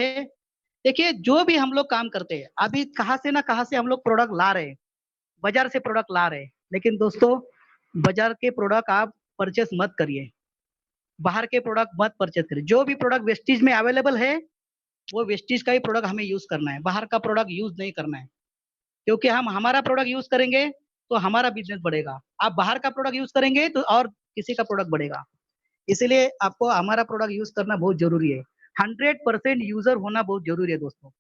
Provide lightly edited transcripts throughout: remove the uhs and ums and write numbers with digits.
देखिए जो भी हम लोग काम करते हैं, अभी कहाँ से ना कहाँ से हम लोग प्रोडक्ट ला रहे हैं, बाजार से प्रोडक्ट ला रहे हैं। लेकिन दोस्तों, बाजार के प्रोडक्ट आप परचेस मत करिए, बाहर के प्रोडक्ट मत परचेस करिए। जो भी प्रोडक्ट वेस्टेज में अवेलेबल है, वो वेस्टेज का ही प्रोडक्ट हमें यूज करना है, बाहर का प्रोडक्ट यूज नहीं करना है। क्योंकि हम हमारा प्रोडक्ट यूज करेंगे तो हमारा बिजनेस बढ़ेगा, आप बाहर का प्रोडक्ट यूज करेंगे तो और किसी का प्रोडक्ट बढ़ेगा। इसलिए आपको हमारा प्रोडक्ट यूज करना बहुत जरूरी है। 100% यूजर होना बहुत जरूरी है दोस्तों।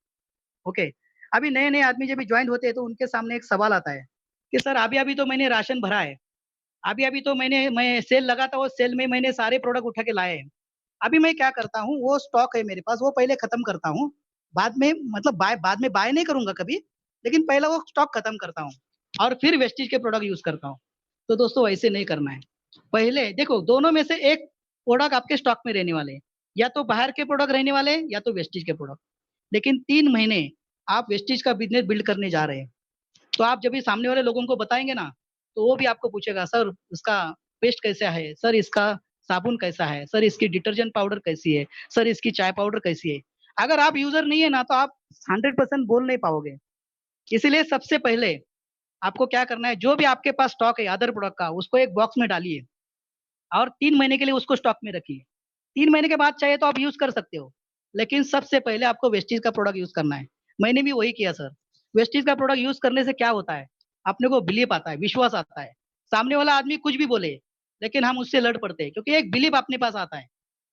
ओके। अभी नए नए आदमी जब भी ज्वाइन होते हैं तो उनके सामने एक सवाल आता है कि सर अभी अभी तो मैंने राशन भरा है, अभी अभी तो मैं सेल लगा था, वो सेल में मैंने सारे प्रोडक्ट उठा के लाए हैं। अभी मैं क्या करता हूँ, वो स्टॉक है मेरे पास, वो पहले खत्म करता हूँ, बाद में मतलब बाद में बाय नहीं करूंगा कभी, लेकिन पहले वो स्टॉक खत्म करता हूँ और फिर वेस्टेज के प्रोडक्ट यूज करता हूँ। तो दोस्तों ऐसे नहीं करना है। पहले देखो, दोनों में से एक प्रोडक्ट आपके स्टॉक में रहने वाले हैं, या तो बाहर के प्रोडक्ट रहने वाले हैं या तो वेस्टेज के प्रोडक्ट। लेकिन 3 महीने आप वेस्टेज का बिजनेस बिल्ड करने जा रहे हैं, तो आप जब भी सामने वाले लोगों को बताएंगे ना, तो वो भी आपको पूछेगा सर इसका पेस्ट कैसा है, सर इसका साबुन कैसा है, सर इसकी डिटर्जेंट पाउडर कैसी है, सर इसकी चाय पाउडर कैसी है। अगर आप यूजर नहीं है ना, तो आप 100% बोल नहीं पाओगे। इसलिए सबसे पहले आपको क्या करना है, जो भी आपके पास स्टॉक है अदर प्रोडक्ट का, उसको एक बॉक्स में डालिए और 3 महीने के लिए उसको स्टॉक में रखिए। 3 महीने के बाद चाहिए तो आप यूज कर सकते हो, लेकिन सबसे पहले आपको वेस्टीज का प्रोडक्ट यूज करना है। मैंने भी वही किया सर। वेस्टीज का प्रोडक्ट यूज करने से क्या होता है, अपने को बिलीव आता है, विश्वास आता है। सामने वाला आदमी कुछ भी बोले, लेकिन हम उससे लड़ पड़ते हैं, क्योंकि एक बिलीव अपने पास आता है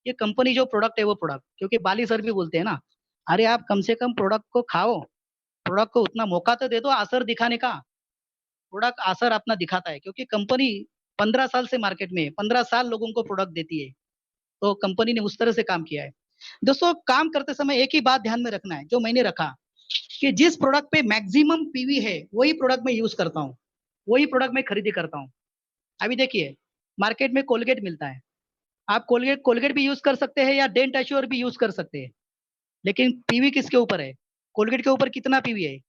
कि कंपनी जो प्रोडक्ट है वो प्रोडक्ट। क्योंकि बाली सर भी बोलते हैं ना, अरे आप कम से कम प्रोडक्ट को खाओ, प्रोडक्ट को उतना मौका तो दे दो असर दिखाने का। प्रोडक्ट असर अपना दिखाता है, क्योंकि कंपनी 15 साल से मार्केट में 15 साल लोगों को प्रोडक्ट देती है, तो कंपनी ने उस तरह से काम किया है। दोस्तों, काम करते समय एक ही बात ध्यान में रखना है, जो मैंने रखा, कि जिस प्रोडक्ट पे मैक्सिमम पीवी है वही प्रोडक्ट मैं यूज करता हूँ, वही प्रोडक्ट मैं खरीदी करता हूँ। अभी देखिए, मार्केट में कोलगेट मिलता है, आप कोलगेट कोलगेट भी यूज कर सकते हैं या डेंट एश्योर भी यूज कर सकते हैं। लेकिन पीवी किसके ऊपर है, कोलगेट के ऊपर कितना पीवी है,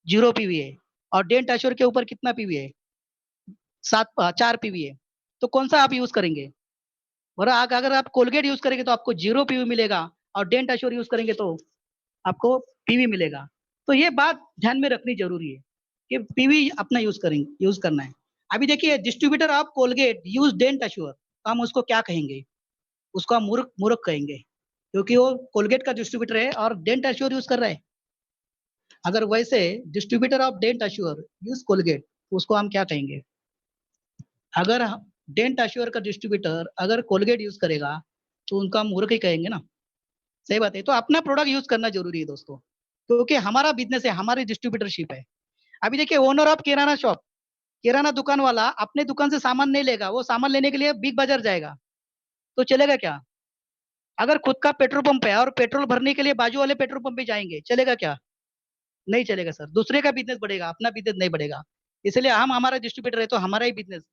0 पीवी है। और डेंट एश्योर के ऊपर कितना पीवी है, 4 पीवी है। तो कौन सा आप यूज करेंगे। और अगर आप कोलगेट यूज करेंगे तो आपको 0 पीवी मिलेगा, और डेंट एश्योर यूज करेंगे तो आपको पीवी मिलेगा। तो ये बात ध्यान में रखनी जरूरी है कि पीवी अपना यूज करना है। अभी देखिए, distributor of Colgate use Dent Assure, तो हम उसको क्या कहेंगे, उसको हम मूर्ख मूर्ख कहेंगे, क्योंकि वो कोलगेट का डिस्ट्रीब्यूटर है और डेंट एश्योर यूज कर रहा है। अगर वैसे distributor of Dent Assure use Colgate, तो उसको हम क्या कहेंगे। अगर डेंट एश्योर का डिस्ट्रीब्यूटर अगर कोलगेट यूज करेगा, तो उनका हम मूर्ख ही कहेंगे ना। सही बात है। तो अपना प्रोडक्ट यूज करना जरूरी है दोस्तों, क्योंकि हमारा बिजनेस है, हमारी डिस्ट्रीब्यूटरशिप है। अभी देखिए, ओनर ऑफ किराना शॉप, किराना दुकान वाला अपने दुकान से सामान नहीं लेगा, वो सामान लेने के लिए बिग बाजार जाएगा, तो चलेगा क्या। अगर खुद का पेट्रोल पंप है और पेट्रोल भरने के लिए बाजू वाले पेट्रोल पंप पे जाएंगे, चलेगा क्या, नहीं चलेगा सर। दूसरे का बिजनेस बढ़ेगा, अपना बिजनेस नहीं बढ़ेगा। इसलिए हम हमारा डिस्ट्रीब्यूटर है तो हमारा ही बिजनेस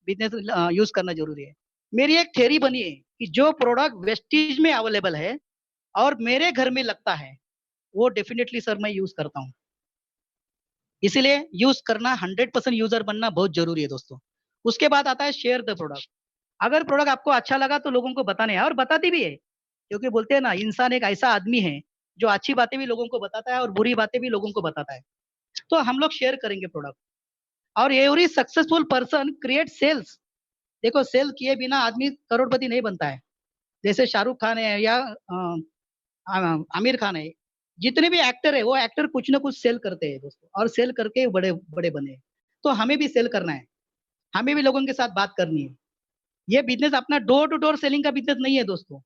बिजनेस यूज करना जरूरी है। मेरी एक थ्योरी बनी है कि जो प्रोडक्ट वेस्टेज में अवेलेबल है और मेरे घर में लगता है, वो डेफिनेटली सर मैं यूज करता हूँ। इसीलिए यूज करना, 100% यूजर बनना बहुत जरूरी है दोस्तों। उसके बाद आता है शेयर द प्रोडक्ट। अगर प्रोडक्ट आपको अच्छा लगा तो लोगों को बताने है, और बताती भी है, क्योंकि बोलते हैं ना, इंसान एक ऐसा आदमी है जो अच्छी बातें भी लोगों को बताता है और बुरी बातें भी लोगों को बताता है। तो हम लोग शेयर करेंगे प्रोडक्ट। और every successful person create sales. देखो, सेल किए बिना आदमी करोड़पति नहीं बनता है। जैसे शाहरुख खान है या आमिर खान है, जितने भी एक्टर है, वो एक्टर कुछ ना कुछ सेल करते हैं दोस्तों, और सेल करके बड़े बड़े बने। तो हमें भी सेल करना है, हमें भी लोगों के साथ बात करनी है। ये बिजनेस अपना डोर टू डोर सेलिंग का बिजनेस नहीं है दोस्तों।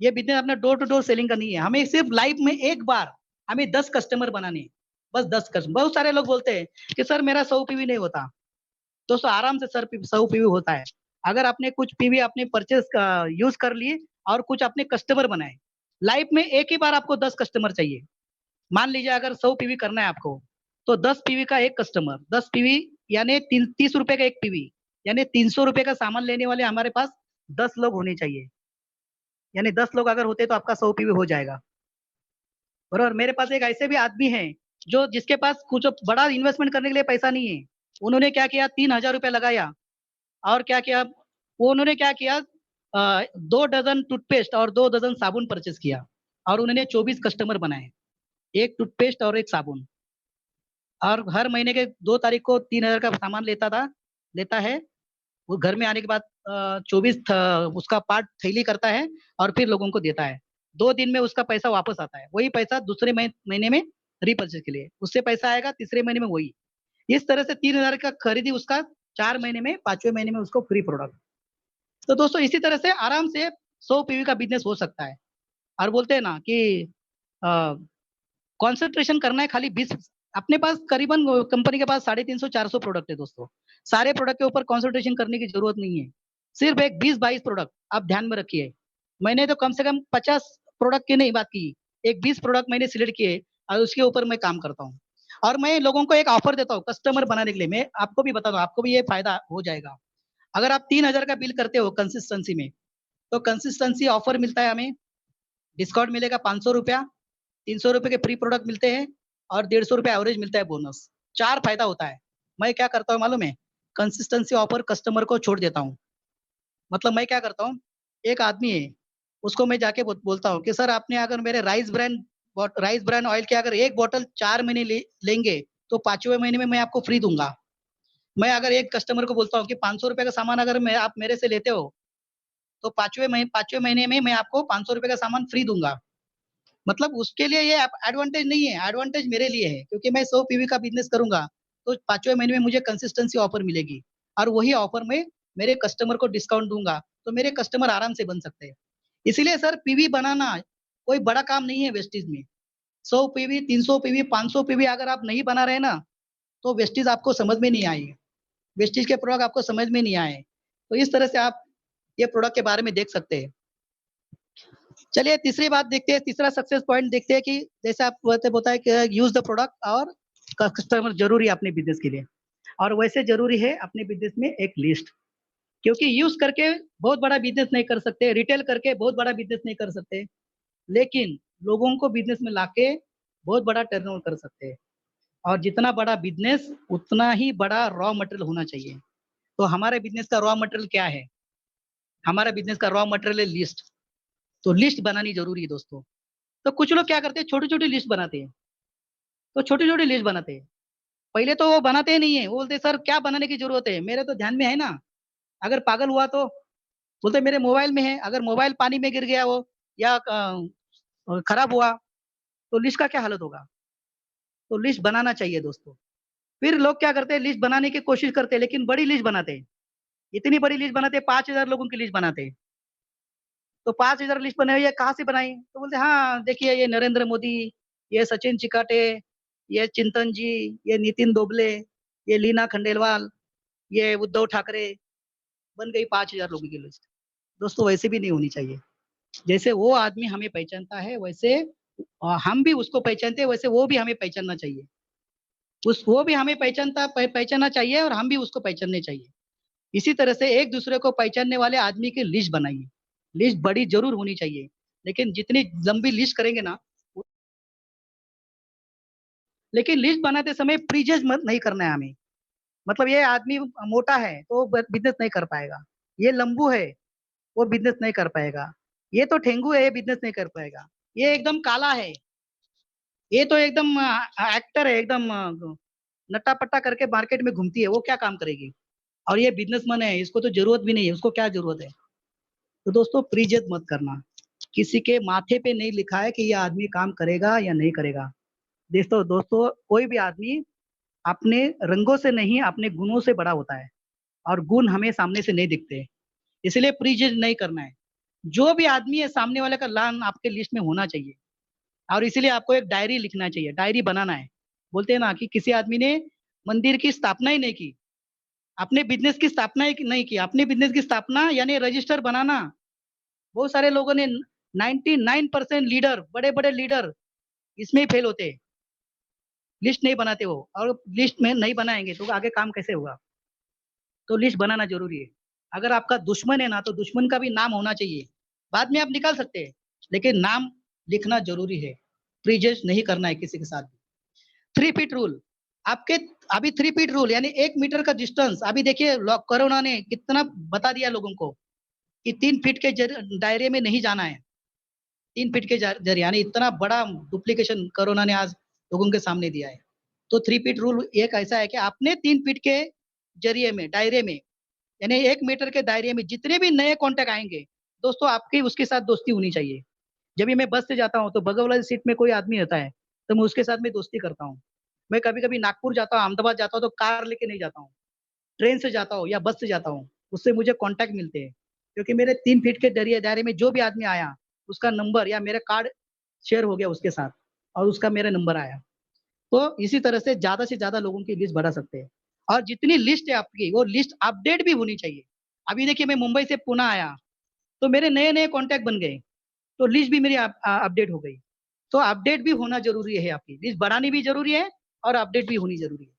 ये बिजनेस अपना डोर टू डोर सेलिंग का नहीं है। हमें सिर्फ लाइफ में एक बार हमें 10 कस्टमर बनाने हैं, बस 10 कस्टमर। बहुत सारे लोग बोलते हैं कि सर मेरा 100 पीवी नहीं होता। दोस्तों, आराम से सर 100 पीवी होता है। अगर आपने कुछ पीवी अपने परचेस यूज कर लिए और कुछ अपने कस्टमर बनाए। लाइफ में एक ही बार आपको 10 कस्टमर चाहिए। मान लीजिए अगर 100 पीवी करना है आपको, तो 10 पीवी का एक कस्टमर, 10 पीवी यानी 30 रुपए का एक पीवी, यानी 300 रुपए का सामान लेने वाले हमारे पास 10 लोग होने चाहिए। यानी 10 लोग अगर होते तो आपका 100 पीवी हो जाएगा। और मेरे पास एक ऐसे भी आदमी है जो जिसके पास कुछ बड़ा इन्वेस्टमेंट करने के लिए पैसा नहीं है। उन्होंने क्या किया, 3,000 रुपया लगाया, और क्या किया, वो उन्होंने क्या किया, 2 डजन टूथपेस्ट और 2 डजन साबुन परचेस किया, और उन्होंने 24 कस्टमर बनाए, एक टूथपेस्ट और एक साबुन, और हर महीने के 2 तारीख को 3000 का सामान लेता है। वो घर में आने के बाद 24 उसका पार्ट थैली करता है और फिर लोगों को देता है। 2 दिन में उसका पैसा वापस आता है। वही पैसा दूसरे महीने में रीपर्चेज़ के लिए, उससे पैसा आएगा, तीसरे महीने में वही। इस तरह से 3000 का खरीदी उसका 4 महीने में, 5वें महीने में उसको फ्री प्रोडक्ट। तो दोस्तों इसी तरह से आराम से 100 पीवी का बिज़नेस हो सकता है। और बोलते हैं ना कि अ, कंसंट्रेशन करना है खाली 20। अपने पास करीबन कंपनी के पास 350 400 प्रोडक्ट है दोस्तों। सारे प्रोडक्ट के ऊपर कंसंट्रेशन करने की जरूरत नहीं है। सिर्फ एक 20-22 प्रोडक्ट आप ध्यान में रखिए। मैंने तो कम से कम 50 प्रोडक्ट की नहीं बात की, एक 20 प्रोडक्ट मैंने सिलेक्ट किए और उसके ऊपर मैं काम करता हूँ। और मैं लोगों को एक ऑफर देता हूँ कस्टमर बनाने के लिए। मैं आपको भी बता दूं, आपको भी ये फायदा हो जाएगा। अगर आप 3000 का बिल करते हो कंसिस्टेंसी में, तो कंसिस्टेंसी ऑफर मिलता है हमें, डिस्काउंट मिलेगा 500 रुपया, 300 रुपए के फ्री प्रोडक्ट मिलते हैं और 150 रुपए एवरेज मिलता है बोनस। 4 फायदा होता है। मैं क्या करता हूँ मालूम है? कंसिस्टेंसी ऑफर कस्टमर को छोड़ देता हूँ। मतलब मैं क्या करता हूँ, एक आदमी है, उसको मैं जाके बोलता हूँ कि सर आपने अगर मेरे राइस ब्रांड ऑयल की अगर एक बॉटल 4 महीने लेंगे, तो 5वें महीने में मैं आपको फ्री दूंगा। मैं अगर एक कस्टमर को बोलता हूँ कि 500 रुपए का सामान अगर आप मेरे से लेते हो, तो 5वें महीने में मैं आपको 500 रुपए का सामान फ्री दूंगा। मतलब उसके लिए ये एडवांटेज नहीं है, एडवांटेज मेरे लिए है, क्योंकि मैं 100 पीवी का बिजनेस करूंगा, तो 5वें महीने में मुझे कंसिस्टेंसी ऑफर मिलेगी और वही ऑफर में मेरे कस्टमर को डिस्काउंट दूंगा, तो मेरे कस्टमर आराम से बन सकते हैं। इसीलिए सर पीवी बनाना कोई बड़ा काम नहीं है वेस्टीज में। 100 पीवी, 300 पीवी, 500 पीवी अगर आप नहीं बना रहे ना, तो वेस्टीज आपको समझ में नहीं आएगी। वेस्टीज के प्रोडक्ट आपको समझ में नहीं आए, तो इस तरह से आप ये प्रोडक्ट के बारे में देख सकते हैं। चलिए तीसरी बात देखते हैं, तीसरा सक्सेस पॉइंट देखते हैं कि जैसे आप बताया कि यूज द प्रोडक्ट और कस्टमर जरूरी है अपने बिजनेस के लिए, और वैसे जरूरी है अपने बिजनेस में एक लिस्ट। क्योंकि यूज करके बहुत बड़ा बिजनेस नहीं कर सकते, रिटेल करके बहुत बड़ा बिजनेस नहीं कर सकते, लेकिन लोगों को बिजनेस में लाके बहुत बड़ा टर्नओवर कर सकते हैं। और जितना बड़ा बिजनेस उतना ही बड़ा रॉ मटेरियल होना चाहिए। तो हमारे बिजनेस का रॉ मटेरियल क्या है? हमारा बिजनेस का रॉ मटेरियल है लिस्ट। तो लिस्ट बनानी जरूरी है दोस्तों। तो कुछ लोग क्या करते हैं, छोटी छोटी लिस्ट बनाते हैं। तो छोटी छोटी लिस्ट बनाते हैं, पहले तो वो बनाते ही नहीं है, वो बोलते हैं, सर क्या बनाने की जरूरत है, मेरे तो ध्यान में है ना। अगर पागल हुआ तो बोलते मेरे मोबाइल में है, अगर मोबाइल पानी में गिर गया वो या खराब हुआ, तो लिस्ट का क्या हालत होगा। तो लिस्ट बनाना चाहिए दोस्तों। फिर लोग क्या करते हैं, लिस्ट बनाने की कोशिश करते हैं, लेकिन बड़ी लिस्ट बनाते हैं। इतनी बड़ी लिस्ट बनाते हैं, 5000 लोगों की लिस्ट बनाते हैं। तो 5000 लिस्ट बनाई, ये कहाँ से बनाई? तो बोलते हाँ देखिए, ये नरेंद्र मोदी, ये सचिन चिकाटे, ये चिंतन जी, ये नितिन दोबले, ये लीना खंडेलवाल, ये उद्धव ठाकरे, बन गई 5000 लोगों की लिस्ट। दोस्तों वैसे भी नहीं होनी चाहिए। जैसे वो आदमी हमें पहचानता है, वैसे हम भी उसको पहचानते हैं, वैसे वो भी हमें पहचानना चाहिए। वो भी हमें पहचानना चाहिए और हम भी उसको पहचानने चाहिए। इसी तरह से एक दूसरे को पहचानने वाले आदमी की लिस्ट बनाइए। लिस्ट बड़ी जरूर होनी चाहिए, लेकिन जितनी लंबी लिस्ट करेंगे ना, लेकिन लिस्ट बनाते समय प्रीजज मत नहीं करना है हमें। मतलब ये आदमी मोटा है तो बिजनेस नहीं कर पाएगा, ये लंबू है वो बिजनेस नहीं कर पाएगा, ये तो ठेंगू है ये बिजनेस नहीं कर पाएगा, ये एकदम काला है, ये तो एकदम एक्टर है, एकदम नट्टा पट्टा करके मार्केट में घूमती है, वो क्या काम करेगी। और ये बिजनेसमैन है, इसको तो जरूरत भी नहीं है, उसको क्या जरूरत है। तो दोस्तों प्रीजत मत करना। किसी के माथे पे नहीं लिखा है कि ये आदमी काम करेगा या नहीं करेगा। दोस्तों कोई भी आदमी अपने रंगों से नहीं, अपने गुणों से बड़ा होता है, और गुण हमें सामने से नहीं दिखते, इसलिए प्रीजज नहीं करना है। जो भी आदमी है सामने वाले का नाम आपके लिस्ट में होना चाहिए, और इसीलिए आपको एक डायरी लिखना चाहिए, डायरी बनाना है। बोलते हैं ना कि किसी आदमी ने मंदिर की स्थापना ही नहीं की, अपने बिजनेस की स्थापना ही नहीं की। अपने बिजनेस की स्थापना यानी रजिस्टर बनाना। बहुत सारे लोगों ने 99% लीडर, बड़े बड़े लीडर इसमें ही फेल होते हैं, लिस्ट नहीं बनाते वो, और लिस्ट में नहीं बनाएंगे तो आगे काम कैसे होगा। तो लिस्ट बनाना जरूरी है। अगर आपका दुश्मन है ना, तो दुश्मन का भी नाम होना चाहिए। बाद में आप निकाल सकते हैं, लेकिन नाम लिखना जरूरी है। प्रीजज नहीं करना है किसी के साथ भी। 3 फीट रूल, आपके अभी 3 फीट रूल यानी 1 मीटर का डिस्टेंस। अभी देखिए कोरोना ने कितना बता दिया लोगों को कि 3 फीट के दायरे में नहीं जाना है। 3 फीट के जरिए, यानी इतना बड़ा डुप्लीकेशन कोरोना ने आज लोगों के सामने दिया है। तो 3 फीट रूल एक ऐसा है कि आपने 3 फीट के जरिए में, दायरे में, यानी 1 मीटर के दायरे में जितने भी नए कॉन्टैक्ट आएँगे, दोस्तों आपकी उसके साथ दोस्ती होनी चाहिए। जब भी मैं बस से जाता हूँ, तो बगल वाली सीट में कोई आदमी रहता है, तो मैं उसके साथ में दोस्ती करता हूँ। मैं कभी-कभी नागपुर जाता हूँ, अहमदाबाद जाता हूँ, तो कार लेके नहीं जाता हूँ। ट्रेन से जाता हूँ या बस से जाता हूँ, उससे मुझे कॉन्टैक्ट मिलते हैं। क्योंकि मेरे 3 फीट के दरिये दायरे में जो भी आदमी आया, उसका नंबर या मेरा कार्ड शेयर हो गया उसके साथ और उसका मेरा नंबर आया। तो इसी तरह से ज़्यादा लोगों की लिस्ट बढ़ा सकते हैं। और जितनी लिस्ट है आपकी, वो लिस्ट अपडेट भी होनी चाहिए। अभी देखिए मैं मुंबई से पुणे आया, तो मेरे नए-नए कॉन्टैक्ट बन गए, तो लिस्ट भी मेरी अपडेट हो गई। तो अपडेट भी होना ज़रूरी है आपकी, लिस्ट बढ़ानी भी ज़रूरी है और अपडेट भी होनी ज़रूरी है।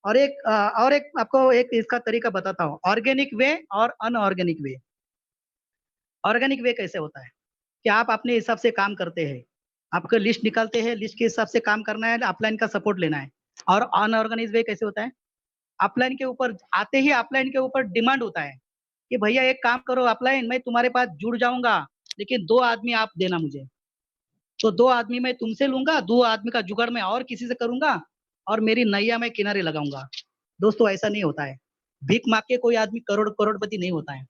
और एक आपको एक इसका तरीका बताता हूँ, ऑर्गेनिक वे और अनऑर्गेनिक वे। ऑर्गेनिक वे कैसे होता है कि आप अपने हिसाब से काम करते हैं, आपका लिस्ट निकालते हैं, लिस्ट के हिसाब से काम करना है, अपलाइन का सपोर्ट लेना है। और अनऑर्गेनाइज वे कैसे होता है, अपलाइन के ऊपर आते ही अपलाइन के ऊपर डिमांड होता है कि भैया एक काम करो अपलाइन, मैं तुम्हारे पास जुड़ जाऊंगा, लेकिन 2 आदमी आप देना मुझे। तो 2 आदमी मैं तुमसे लूंगा, 2 आदमी का जुगाड़ मैं और किसी से करूंगा और मेरी नैया मैं किनारे लगाऊंगा। दोस्तों ऐसा नहीं होता है। भीख मांग के कोई आदमी करोड़पति नहीं होता है,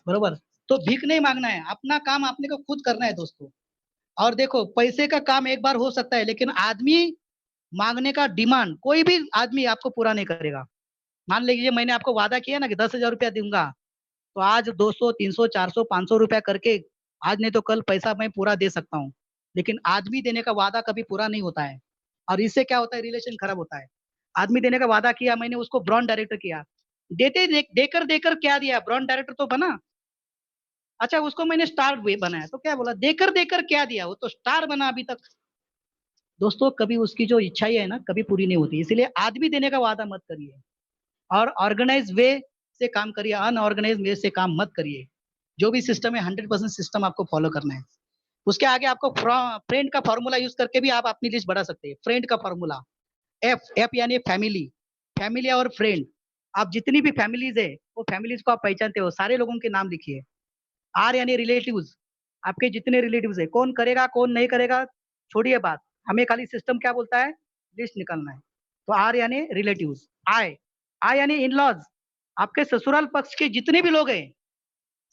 बरोबर? तो भीख नहीं मांगना है, अपना काम आपने को खुद करना है दोस्तों। और देखो पैसे का काम एक बार हो सकता है, लेकिन आदमी मांगने का डिमांड कोई भी आदमी आपको पूरा नहीं करेगा। मान लीजिए मैंने आपको वादा किया ना कि 10,000 रुपया दूंगा, तो आज 200, 300, 400, 500 रुपया करके आज नहीं तो कल पैसा मैं पूरा दे सकता हूँ। लेकिन आदमी देने का वादा कभी पूरा नहीं होता है और इससे क्या होता है, रिलेशन खराब होता है। आदमी देने का वादा किया, मैंने उसको ब्रांड डायरेक्टर किया, देकर देकर क्या दिया, ब्रांड डायरेक्टर तो बना। अच्छा उसको मैंने स्टार भी बनाया, तो क्या बोला, देकर देकर क्या दिया, वो तो स्टार बना अभी तक। दोस्तों कभी उसकी जो इच्छाएं है ना, कभी पूरी नहीं होती। इसलिए आदमी देने का वादा मत करिए और ऑर्गेनाइज वे से काम करिए, अनऑर्गेनाइज वे से काम मत करिए। जो भी सिस्टम है 100% सिस्टम आपको फॉलो करना है। उसके आगे आपको फ्रेंड का फॉर्मूला यूज करके भी आप अपनी लिस्ट बढ़ा सकते हैं। फ्रेंड का फॉर्मूला, एफ एफ यानी फैमिली, फैमिली और फ्रेंड। आप जितनी भी फैमिलीज है, वो फैमिलीज को आप पहचानते हो, सारे लोगों के नाम लिखिए। आर यानी रिलेटिव्स, आपके जितने रिलेटिव्स है, कौन करेगा कौन नहीं करेगा छोड़िए बात, हमें खाली सिस्टम क्या बोलता है, लिस्ट निकालना है। तो आर यानी रिलेटिव्स। आई, आई यानी इन लॉज, आपके ससुराल पक्ष के जितने भी लोग हैं,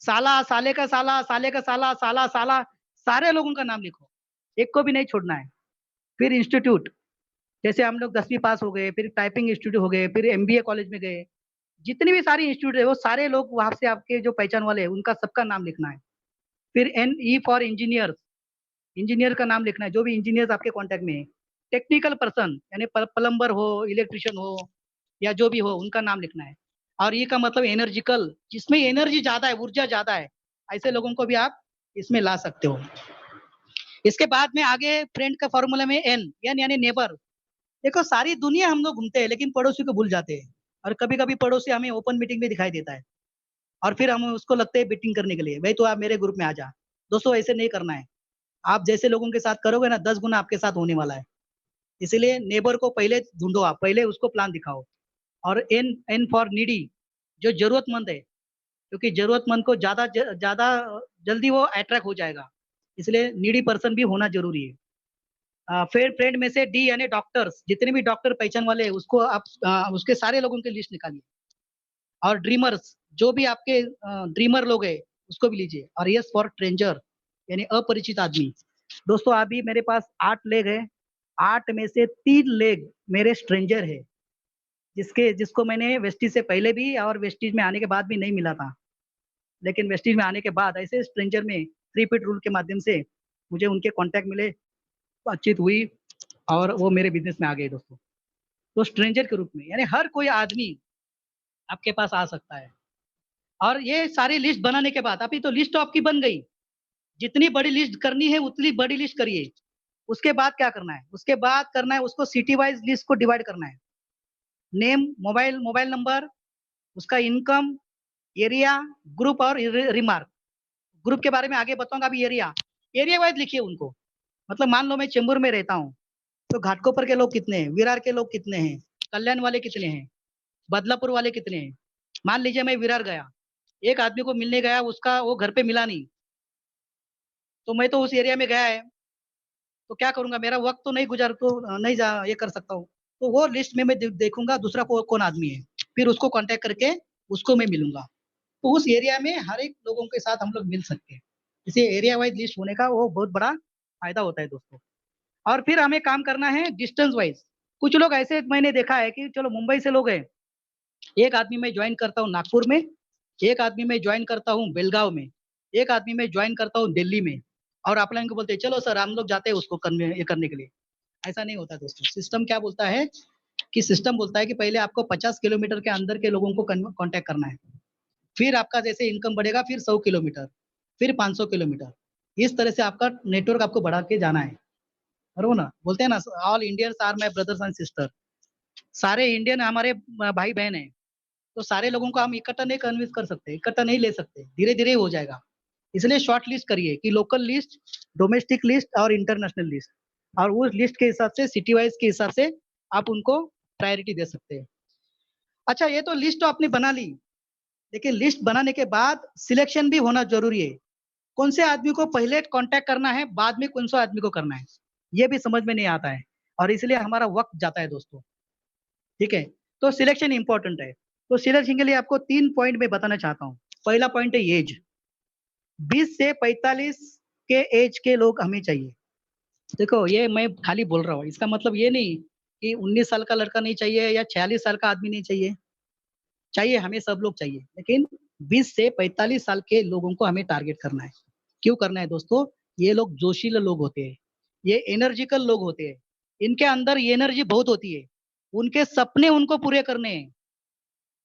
साला, साले का साला, साले का साला, साला साला, सारे लोगों का नाम लिखो, एक को भी नहीं छोड़ना है। फिर इंस्टीट्यूट, जैसे हम लोग 10वीं पास हो गए, फिर टाइपिंग इंस्टीट्यूट हो गए, फिर एमबीए कॉलेज में गए, जितनी भी सारी इंस्टीट्यूट है, वो सारे लोग वहां से आपके जो पहचान वाले हैं, उनका सबका नाम लिखना है। फिर N E for engineer, engineer का नाम लिखना है, जो भी इंजीनियर्स आपके कांटेक्ट में है। टेक्निकल पर्सन यानी प्लम्बर हो, इलेक्ट्रिशियन हो या जो भी हो, उनका नाम लिखना है। और ये का मतलब एनर्जिकल, जिसमें एनर्जी ज्यादा है, ऊर्जा ज्यादा है, ऐसे लोगों को भी आप इसमें ला सकते हो। इसके बाद में आगे फ्रेंड का फॉर्मूला में एन, एन यानी नेबर। देखो सारी दुनिया हम लोग घूमते हैं, लेकिन पड़ोसी को भूल जाते हैं। और कभी कभी पड़ोसी हमें ओपन मीटिंग में दिखाई देता है और फिर हम उसको लगते है मीटिंग करने के लिए, भाई तो आप मेरे ग्रुप में आ जा। दोस्तों ऐसे नहीं करना है। आप जैसे लोगों के साथ करोगे ना, 10 गुना आपके साथ होने वाला है। इसीलिए नेबर को पहले ढूंढो, आप पहले उसको प्लान दिखाओ। और एन, एन फॉर नीडी, जो जरूरतमंद है, क्योंकि जरूरतमंद को ज्यादा जल्दी वो अट्रैक्ट हो जाएगा। इसलिए नीडी पर्सन भी होना जरूरी है। फिर फ्रेंड में से डी यानी डॉक्टर्स, जितने भी डॉक्टर पहचान वाले हैं, उसको आप उसके सारे लोगों की लिस्ट निकालिए। और ड्रीमर्स, जो भी आपके ड्रीमर लोग हैं, उसको भी लीजिए। और यस फॉर स्ट्रेंजर यानी अपरिचित आदमी। दोस्तों अभी मेरे पास 8 लेग है, 8 में से 3 लेग मेरे स्ट्रेंजर है, जिसको मैंने वेस्टीज से पहले भी और वेस्टीज में आने के बाद भी नहीं मिला था। लेकिन वेस्टीज में आने के बाद ऐसे स्ट्रेंजर में 3 फीट रूल के माध्यम से मुझे उनके कॉन्टेक्ट मिले, बातचीत हुई और वो मेरे बिजनेस में आ गए दोस्तों। तो स्ट्रेंजर के रूप में यानी हर कोई आदमी आपके पास आ सकता है। और ये सारी लिस्ट बनाने के बाद, अभी तो लिस्ट तो आपकी बन गई, जितनी बड़ी लिस्ट करनी है उतनी बड़ी लिस्ट करिए। उसके बाद क्या करना है, उसके बाद करना है उसको सिटी वाइज लिस्ट को डिवाइड करना है। नेम, मोबाइल मोबाइल नंबर, उसका इनकम, एरिया, ग्रुप और रिमार्क। ग्रुप के बारे में आगे बताऊंगा, अभी एरिया, एरिया वाइज लिखिए उनको। मतलब मान लो मैं चेंबूर में रहता हूँ, तो घाटकोपर के लोग कितने हैं, विरार के लोग कितने हैं, कल्याण वाले कितने हैं, बदलापुर वाले कितने हैं। मान लीजिए मैं विरार गया, एक आदमी को मिलने गया, उसका वो घर पे मिला नहीं, तो मैं तो उस एरिया में गया है, तो क्या करूँगा, मेरा वक़्त तो नहीं गुज़ार तो नहीं जा ये कर सकता हूँ। तो वो लिस्ट में मैं देखूँगा दूसरा कौन आदमी है, फिर उसको कॉन्टैक्ट करके उसको मैं मिलूँगा। तो उस एरिया में हर एक लोगों के साथ हम लोग मिल सकते हैं। इसे एरिया वाइज़ लिस्ट होने का वो बहुत बड़ा फ़ायदा होता है दोस्तों। और फिर हमें काम करना है डिस्टेंस वाइज़। कुछ लोग ऐसे मैंने देखा है कि चलो मुंबई से लोग हैं, एक आदमी मैं जॉइन करता हूँ नागपुर में, एक आदमी मैं जॉइन करता हूँ बेलगाँव में, एक आदमी मैं जॉइन करता हूँ दिल्ली में और अपलाइन को बोलते हैं, "चलो सर, हम लोग जाते हैं उसको करने ये करने के लिए।" ऐसा नहीं होता दोस्तों। सिस्टम क्या बोलता है कि सिस्टम बोलता है कि पहले आपको 50 किलोमीटर के अंदर के लोगों को कॉन्टैक्ट करना है। फिर आपका जैसे इनकम बढ़ेगा, फिर 100 किलोमीटर, फिर 500 किलोमीटर। इस तरह से आपका नेटवर्क आपको बढ़ा के जाना है। बरोबर ना? बोलते हैं ना, all Indians are my brothers and sister. सारे इंडियन हमारे भाई-बहन हैं। तो सारे लोगों को हम इकट्ठा नहीं कन्विंस कर सकते, इकट्ठा नहीं ले सकते, धीरे-धीरे ही हो जाएगा। इसलिए शॉर्ट लिस्ट करिए कि लोकल लिस्ट, डोमेस्टिक लिस्ट और इंटरनेशनल लिस्ट और उस लिस्ट के हिसाब से सिटी वाइज़ के हिसाब से आप उनको प्रायोरिटी दे सकते हैं। अच्छा, ये तो लिस्ट तो आपने बना ली, लेकिन लिस्ट बनाने के बाद सिलेक्शन भी होना ज़रूरी है। कौन से आदमी को पहले कॉन्टैक्ट करना है, बाद में कौन-सा आदमी को करना है, ये भी समझ में नहीं आता है और इसलिए हमारा वक़्त जाता है दोस्तों। ठीक है? तो सिलेक्शन इम्पोर्टेंट है। तो सिलेक्शन के लिए आपको 3 पॉइंट मैं बताना चाहता हूँ। पहला पॉइंट है ऐज, 20 से 45 के ऐज के लोग हमें चाहिए। देखो, ये मैं खाली बोल रहा हूँ, इसका मतलब ये नहीं कि 19 साल का लड़का नहीं चाहिए या 46 साल का आदमी नहीं चाहिए। चाहिए, हमें सब लोग चाहिए, लेकिन 20 से 45 साल के लोगों को हमें टारगेट करना है। क्यों करना है दोस्तों? ये लोग जोशीले लोग होते हैं, ये एनर्जिकल लोग होते हैं, इनके अंदर ये एनर्जी बहुत होती है। उनके सपने उनको पूरे करने हैं।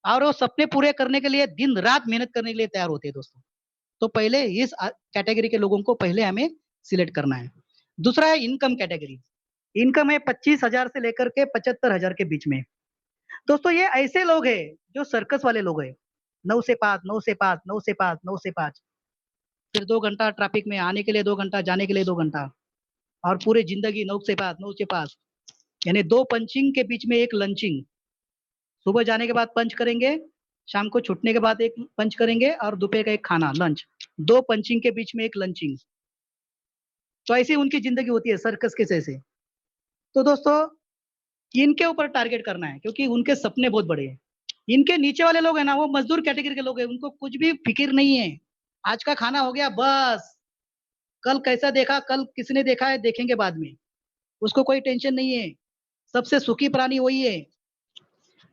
और वो सपने पूरे करने के लिए दिन-रात मेहनत करने के लिए तैयार होते हैं दोस्तों। तो पहले इस कैटेगरी के लोगों को पहले हमें सिलेक्ट करना है। दूसरा है इनकम कैटेगरी। इनकम है 25,000 से लेकर के 75,000 के बीच में। दोस्तों, ये ऐसे लोग हैं जो सर्कस वाले लोग हैं। 9 से 5, 9 से 5, 9 से 5, 9 से 5, फिर 2 घंटा ट्रैफिक में आने के लिए 2 घंटा, जाने के लिए 2 घंटा और पूरी ज़िंदगी 9 से 5, 9 से 5 यानी 2 पंचिंग के बीच में 1 लंचिंग। सुबह जाने के बाद पंच करेंगे, शाम को छूटने के बाद 1 पंच करेंगे और दोपहर का 1 खाना लंच। 2 पंचिंग के बीच में 1 लंचिंग। तो ऐसी उनकी ज़िंदगी होती है सर्कस के जैसे। तो दोस्तों, इनके ऊपर टारगेट करना है क्योंकि उनके सपने बहुत बड़े हैं। इनके नीचे वाले लोग हैं ना, वो मज़दूर कैटेगरी के लोग हैं, उनको कुछ भी फ़िक्र नहीं है। आज का खाना हो गया बस, कल कैसा देखा, कल किसने देखा है देखेंगे बाद में। उसको कोई टेंशन नहीं है। सबसे सुखी प्राणी वही है।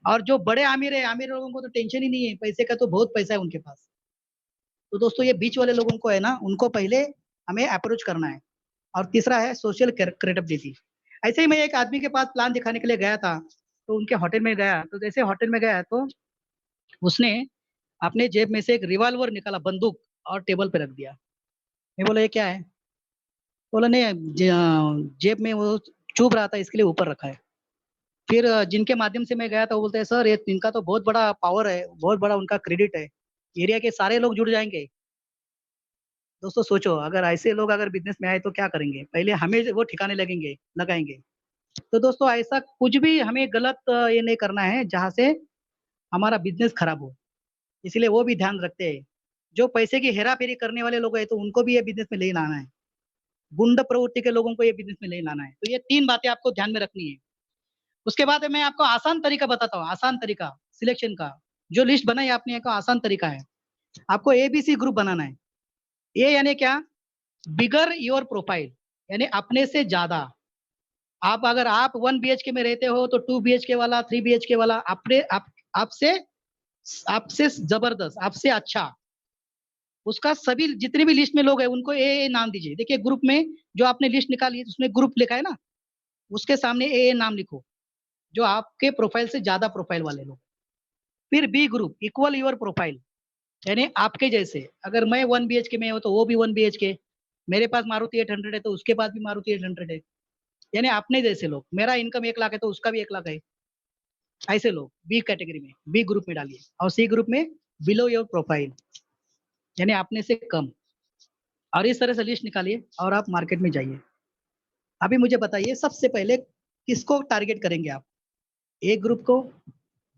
और जो बड़े अमीर है, अमीर लोगों को तो टेंशन ही नहीं है, पैसे का तो बहुत पैसा है उनके पास। तो दोस्तों, ये बीच वाले लोगों को है ना, उनको पहले हमें अप्रोच करना है। और तीसरा है सोशल क्रेडिबिलिटी। ऐसे ही मैं एक आदमी के पास प्लान दिखाने के लिए गया था, तो उनके होटल में गया, तो जैसे होटल में गया तो उसने अपने जेब में से एक रिवॉल्वर निकाला, बंदूक, और टेबल पे रख दिया। मैं बोला, "ये क्या है?" बोला, "नहीं, जेब में वो चुभ रहा था इसके लिए ऊपर रखा है।" फिर जिनके माध्यम से मैं गया था वो बोलते हैं, "सर, ये इनका तो बहुत बड़ा पावर है, बहुत बड़ा उनका क्रेडिट है। एरिया के सारे लोग जुड़ जाएँगे।" दोस्तों सोचो, अगर ऐसे लोग अगर बिज़नेस में आए तो क्या करेंगे? पहले हमें वो ठिकाने लगाएँगे। तो दोस्तों, ऐसा कुछ भी हमें गलत ये नहीं करना है जहाँ से हमारा बिज़नेस खराब हो। इसीलिए वो भी ध्यान रखते हैं। जो पैसे की हेरा-फेरी करने वाले लोग हैं तो उनको भी ये बिज़नेस में नहीं लाना है। गुंडा प्रवृत्ति के लोगों को ये बिज़नेस में नहीं लाना है। तो ये 3 बातें आपको ध्यान में रखनी है। उसके बाद मैं आपको आसान तरीका बताता हूँ, आसान तरीका सिलेक्शन का। जो लिस्ट बनाई आपने एक आसान तरीका है। आपको एबीसी ग्रुप बनाना है। ए यानी क्या? बिगर योर प्रोफाइल यानी अपने से ज़्यादा। आप अगर आप 1 बीएचके में रहते हो तो 2 बीएचके वाला, 3 बीएचके वाला अपने आप आपसे आपसे ज़बरदस्त, आपसे अच्छा, उसका सभी जितने भी लिस्ट में लोग हैं उनको ए नाम दीजिए। देखिए, ग्रुप में जो आपने लिस्ट निकाली है उसमें ग्रुप लिखा है ना, उसके सामने ए नाम लिखो, जो आपके प्रोफाइल से ज़्यादा प्रोफाइल वाले लोग। फिर B group equal your profile यानी आपके जैसे। अगर मैं 1 बीएचके में हूँ तो वो भी 1 बीएचके, मेरे पास मारुति 800 है तो उसके पास भी मारुति 800 है। यानी अपने जैसे लोग। मेरा इनकम 1 लाख है तो उसका भी 1 लाख है। ऐसे लोग बी कैटेगरी में, बी ग्रुप में डालिए और सी ग्रुप में बिलो योर प्रोफाइल यानी अपने से कम। और इस तरह से लिस्ट निकालिए और आप मार्केट में जाइए। अभी मुझे बताइए, सबसे पहले किसको टारगेट करेंगे आप? ए ग्रुप को,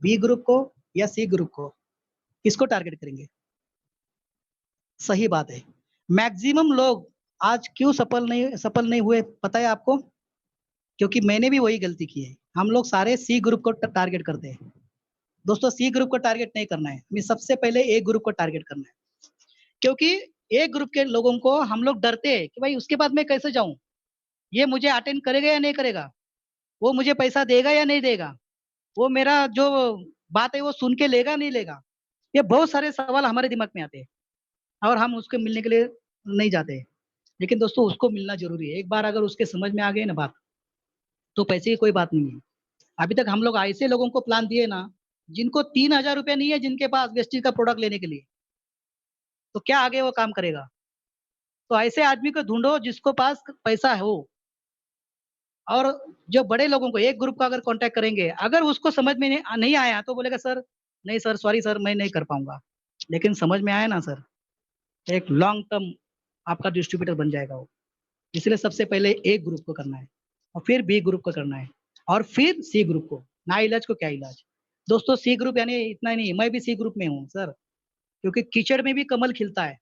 बी ग्रुप को या सी ग्रुप को? किसको टारगेट करेंगे? सही बात है। मैक्सिमम लोग आज क्यों सफल नहीं हुए पता है आपको? क्योंकि मैंने भी वही गलती की है। हम लोग सारे सी ग्रुप को टारगेट करते हैं। दोस्तों सी ग्रुप को टारगेट नहीं करना है, हमें सबसे पहले ए ग्रुप को टारगेट करना है। क्योंकि ए ग्रुप के लोगों को हम लोग डरते हैं कि भाई उसके बाद मैं कैसे जाऊं, ये मुझे अटेंड करेगा या नहीं करेगा, वो मुझे पैसा देगा या नहीं देगा, वो मेरा जो बात है वो सुन के लेगा नहीं लेगा। ये बहुत सारे सवाल हमारे दिमाग में आते हैं और हम उसके मिलने के लिए नहीं जाते हैं। लेकिन दोस्तों उसको मिलना जरूरी है। एक बार अगर उसके समझ में आ गई ना बात, तो पैसे की कोई बात नहीं है। अभी तक हम लोग ऐसे लोगों को प्लान दिए ना, जिनको 3,000 रुपया नहीं है जिनके पास वेस्टीज का प्रोडक्ट लेने के लिए, तो क्या आगे वो काम करेगा? तो ऐसे आदमी को ढूंढो जिसको पास पैसा हो। और जो बड़े लोगों को एक ग्रुप का अगर कांटेक्ट करेंगे, अगर उसको समझ में नहीं आया तो बोलेगा सर नहीं सर, सॉरी सर, मैं नहीं कर पाऊंगा। लेकिन समझ में आया ना सर, एक लॉन्ग टर्म आपका डिस्ट्रीब्यूटर बन जाएगा वो। इसलिए सबसे पहले ए ग्रुप को करना है, और फिर बी ग्रुप को करना है, और फिर सी ग्रुप को। ना इलाज को क्या इलाज। दोस्तों सी ग्रुप यानी इतना ही नहीं, मैं भी सी ग्रुप में हूँ सर। क्योंकि कीचड़ में भी कमल खिलता है,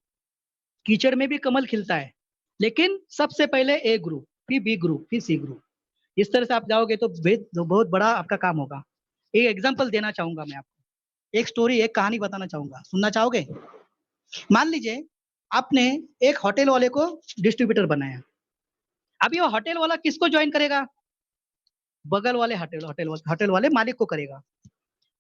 कीचड़ में भी कमल खिलता है। लेकिन सबसे पहले ए ग्रुप, फिर बी ग्रुप, फिर सी ग्रुप। इस तरह से आप जाओगे तो बहुत बड़ा आपका काम होगा। एक एग्जांपल देना चाहूंगा मैं आपको, एक स्टोरी, एक कहानी बताना चाहूंगा, सुनना चाहोगे? मान लीजिए आपने एक होटल वाले को डिस्ट्रीब्यूटर बनाया। अभी वो होटल वाला किसको ज्वाइन करेगा? बगल वाले होटल वाले मालिक को करेगा।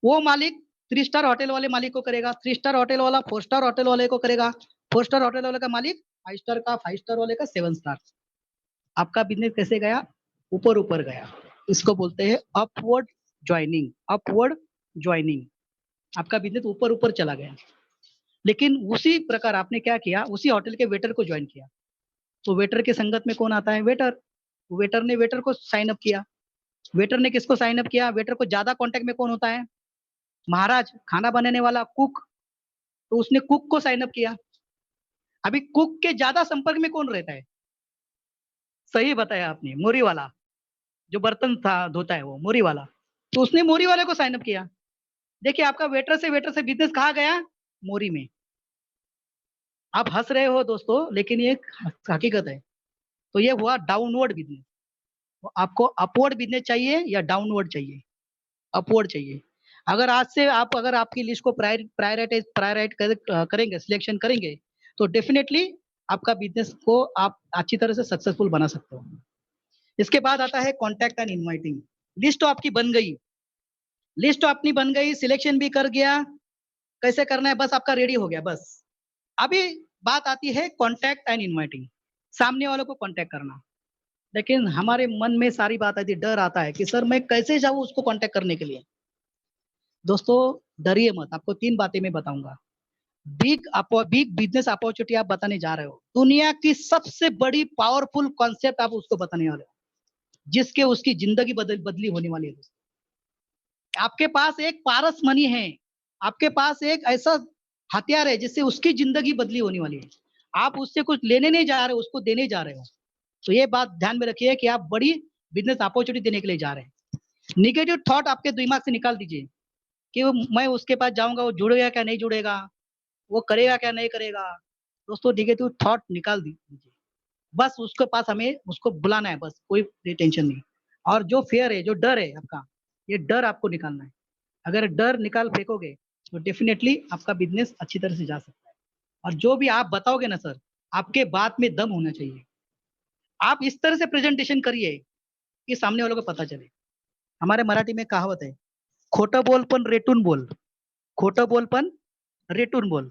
वो मालिक 3 स्टार होटल वाले मालिक को करेगा, 3 स्टार होटल वाला 4 स्टार होटल वाले को करेगा, 4 स्टार होटल वाले का मालिक 5 स्टार का, 5 स्टार वाले का 7 स्टार। आपका बिजनेस कैसे गया? ऊपर ऊपर गया। इसको बोलते हैं अपवर्ड ज्वाइनिंग, अपवर्ड ज्वाइनिंग। आपका बिजनेस ऊपर ऊपर चला गया। लेकिन उसी प्रकार आपने क्या किया, उसी होटल के वेटर को ज्वाइन किया। तो वेटर के संगत में कौन आता है? वेटर। वेटर ने वेटर को साइन अप किया। वेटर ने किसको साइन अप किया? वेटर को ज्यादा कांटेक्ट में कौन होता है? महाराज, खाना बनाने वाला कुक। तो उसने कुक को साइन अप किया। अभी कुक के ज्यादा संपर्क में कौन रहता है? सही बताया आपने, मोरी वाला। जो बर्तन था धोता है वो मोरी वाला। तो उसने मोरी वाले को साइन अप किया। देखिए आपका वेटर से बिजनेस कहाँ गया? मोरी में। आप हंस रहे हो दोस्तों, लेकिन ये एक हकीकत है। तो ये हुआ डाउनवर्ड बिजनेस। तो आपको अपवर्ड बिजनेस चाहिए या डाउनवर्ड चाहिए? अपवर्ड चाहिए। अगर आज से आप, अगर आपकी लिस्ट को प्रायोरिटाइज करेंगे, सिलेक्शन करेंगे, तो डेफिनेटली आपका बिजनेस को आप अच्छी तरह से सक्सेसफुल बना सकते हो। इसके बाद आता है कॉन्टैक्ट एंड इनवाइटिंग। लिस्ट तो आपकी बन गई, लिस्ट तो अपनी बन गई, सिलेक्शन भी कर गया, कैसे करना है बस आपका रेडी हो गया बस। अभी बात आती है कॉन्टैक्ट एंड इनवाइटिंग, सामने वालों को कॉन्टैक्ट करना। लेकिन हमारे मन में सारी बात आती है, डर आता है कि सर मैं कैसे जाऊं उसको कॉन्टैक्ट करने के लिए। दोस्तों डरिए मत, आपको 3 बातें मैं बताऊंगा। बिग बिजनेस अपॉर्चुनिटी आप बताने जा रहे हो, दुनिया की सबसे बड़ी पावरफुल कॉन्सेप्ट आप उसको बताने वाले हो, जिसके उसकी जिंदगी बदली होने वाली है। आपके पास एक पारस मनी है, आपके पास एक ऐसा हथियार है जिससे उसकी जिंदगी बदली होने वाली है। आप उससे कुछ लेने नहीं जा रहे हो, उसको देने जा रहे हो। तो ये बात ध्यान में रखिए कि आप बड़ी बिजनेस अपॉर्चुनिटी देने के लिए जा रहे हैं। निगेटिव थॉट आपके दिमाग से निकाल दीजिए कि मैं उसके पास जाऊंगा, वो जुड़ेगा क्या नहीं जुड़ेगा, वो करेगा क्या नहीं करेगा। दोस्तों निगेटिव थॉट निकाल दीजिए। बस उसके पास हमें उसको बुलाना है, बस कोई टेंशन नहीं। और जो फियर है, जो डर है आपका, ये डर आपको निकालना है। अगर डर निकाल फेंकोगे तो डेफिनेटली आपका बिजनेस अच्छी तरह से जा सकता है। और जो भी आप बताओगे ना सर, आपके बात में दम होना चाहिए। आप इस तरह से प्रेजेंटेशन करिए कि सामने वालों को पता चले। हमारे मराठी में कहावत है, खोटं बोल पण रेटून बोल, खोटं बोल पण रेटून बोल।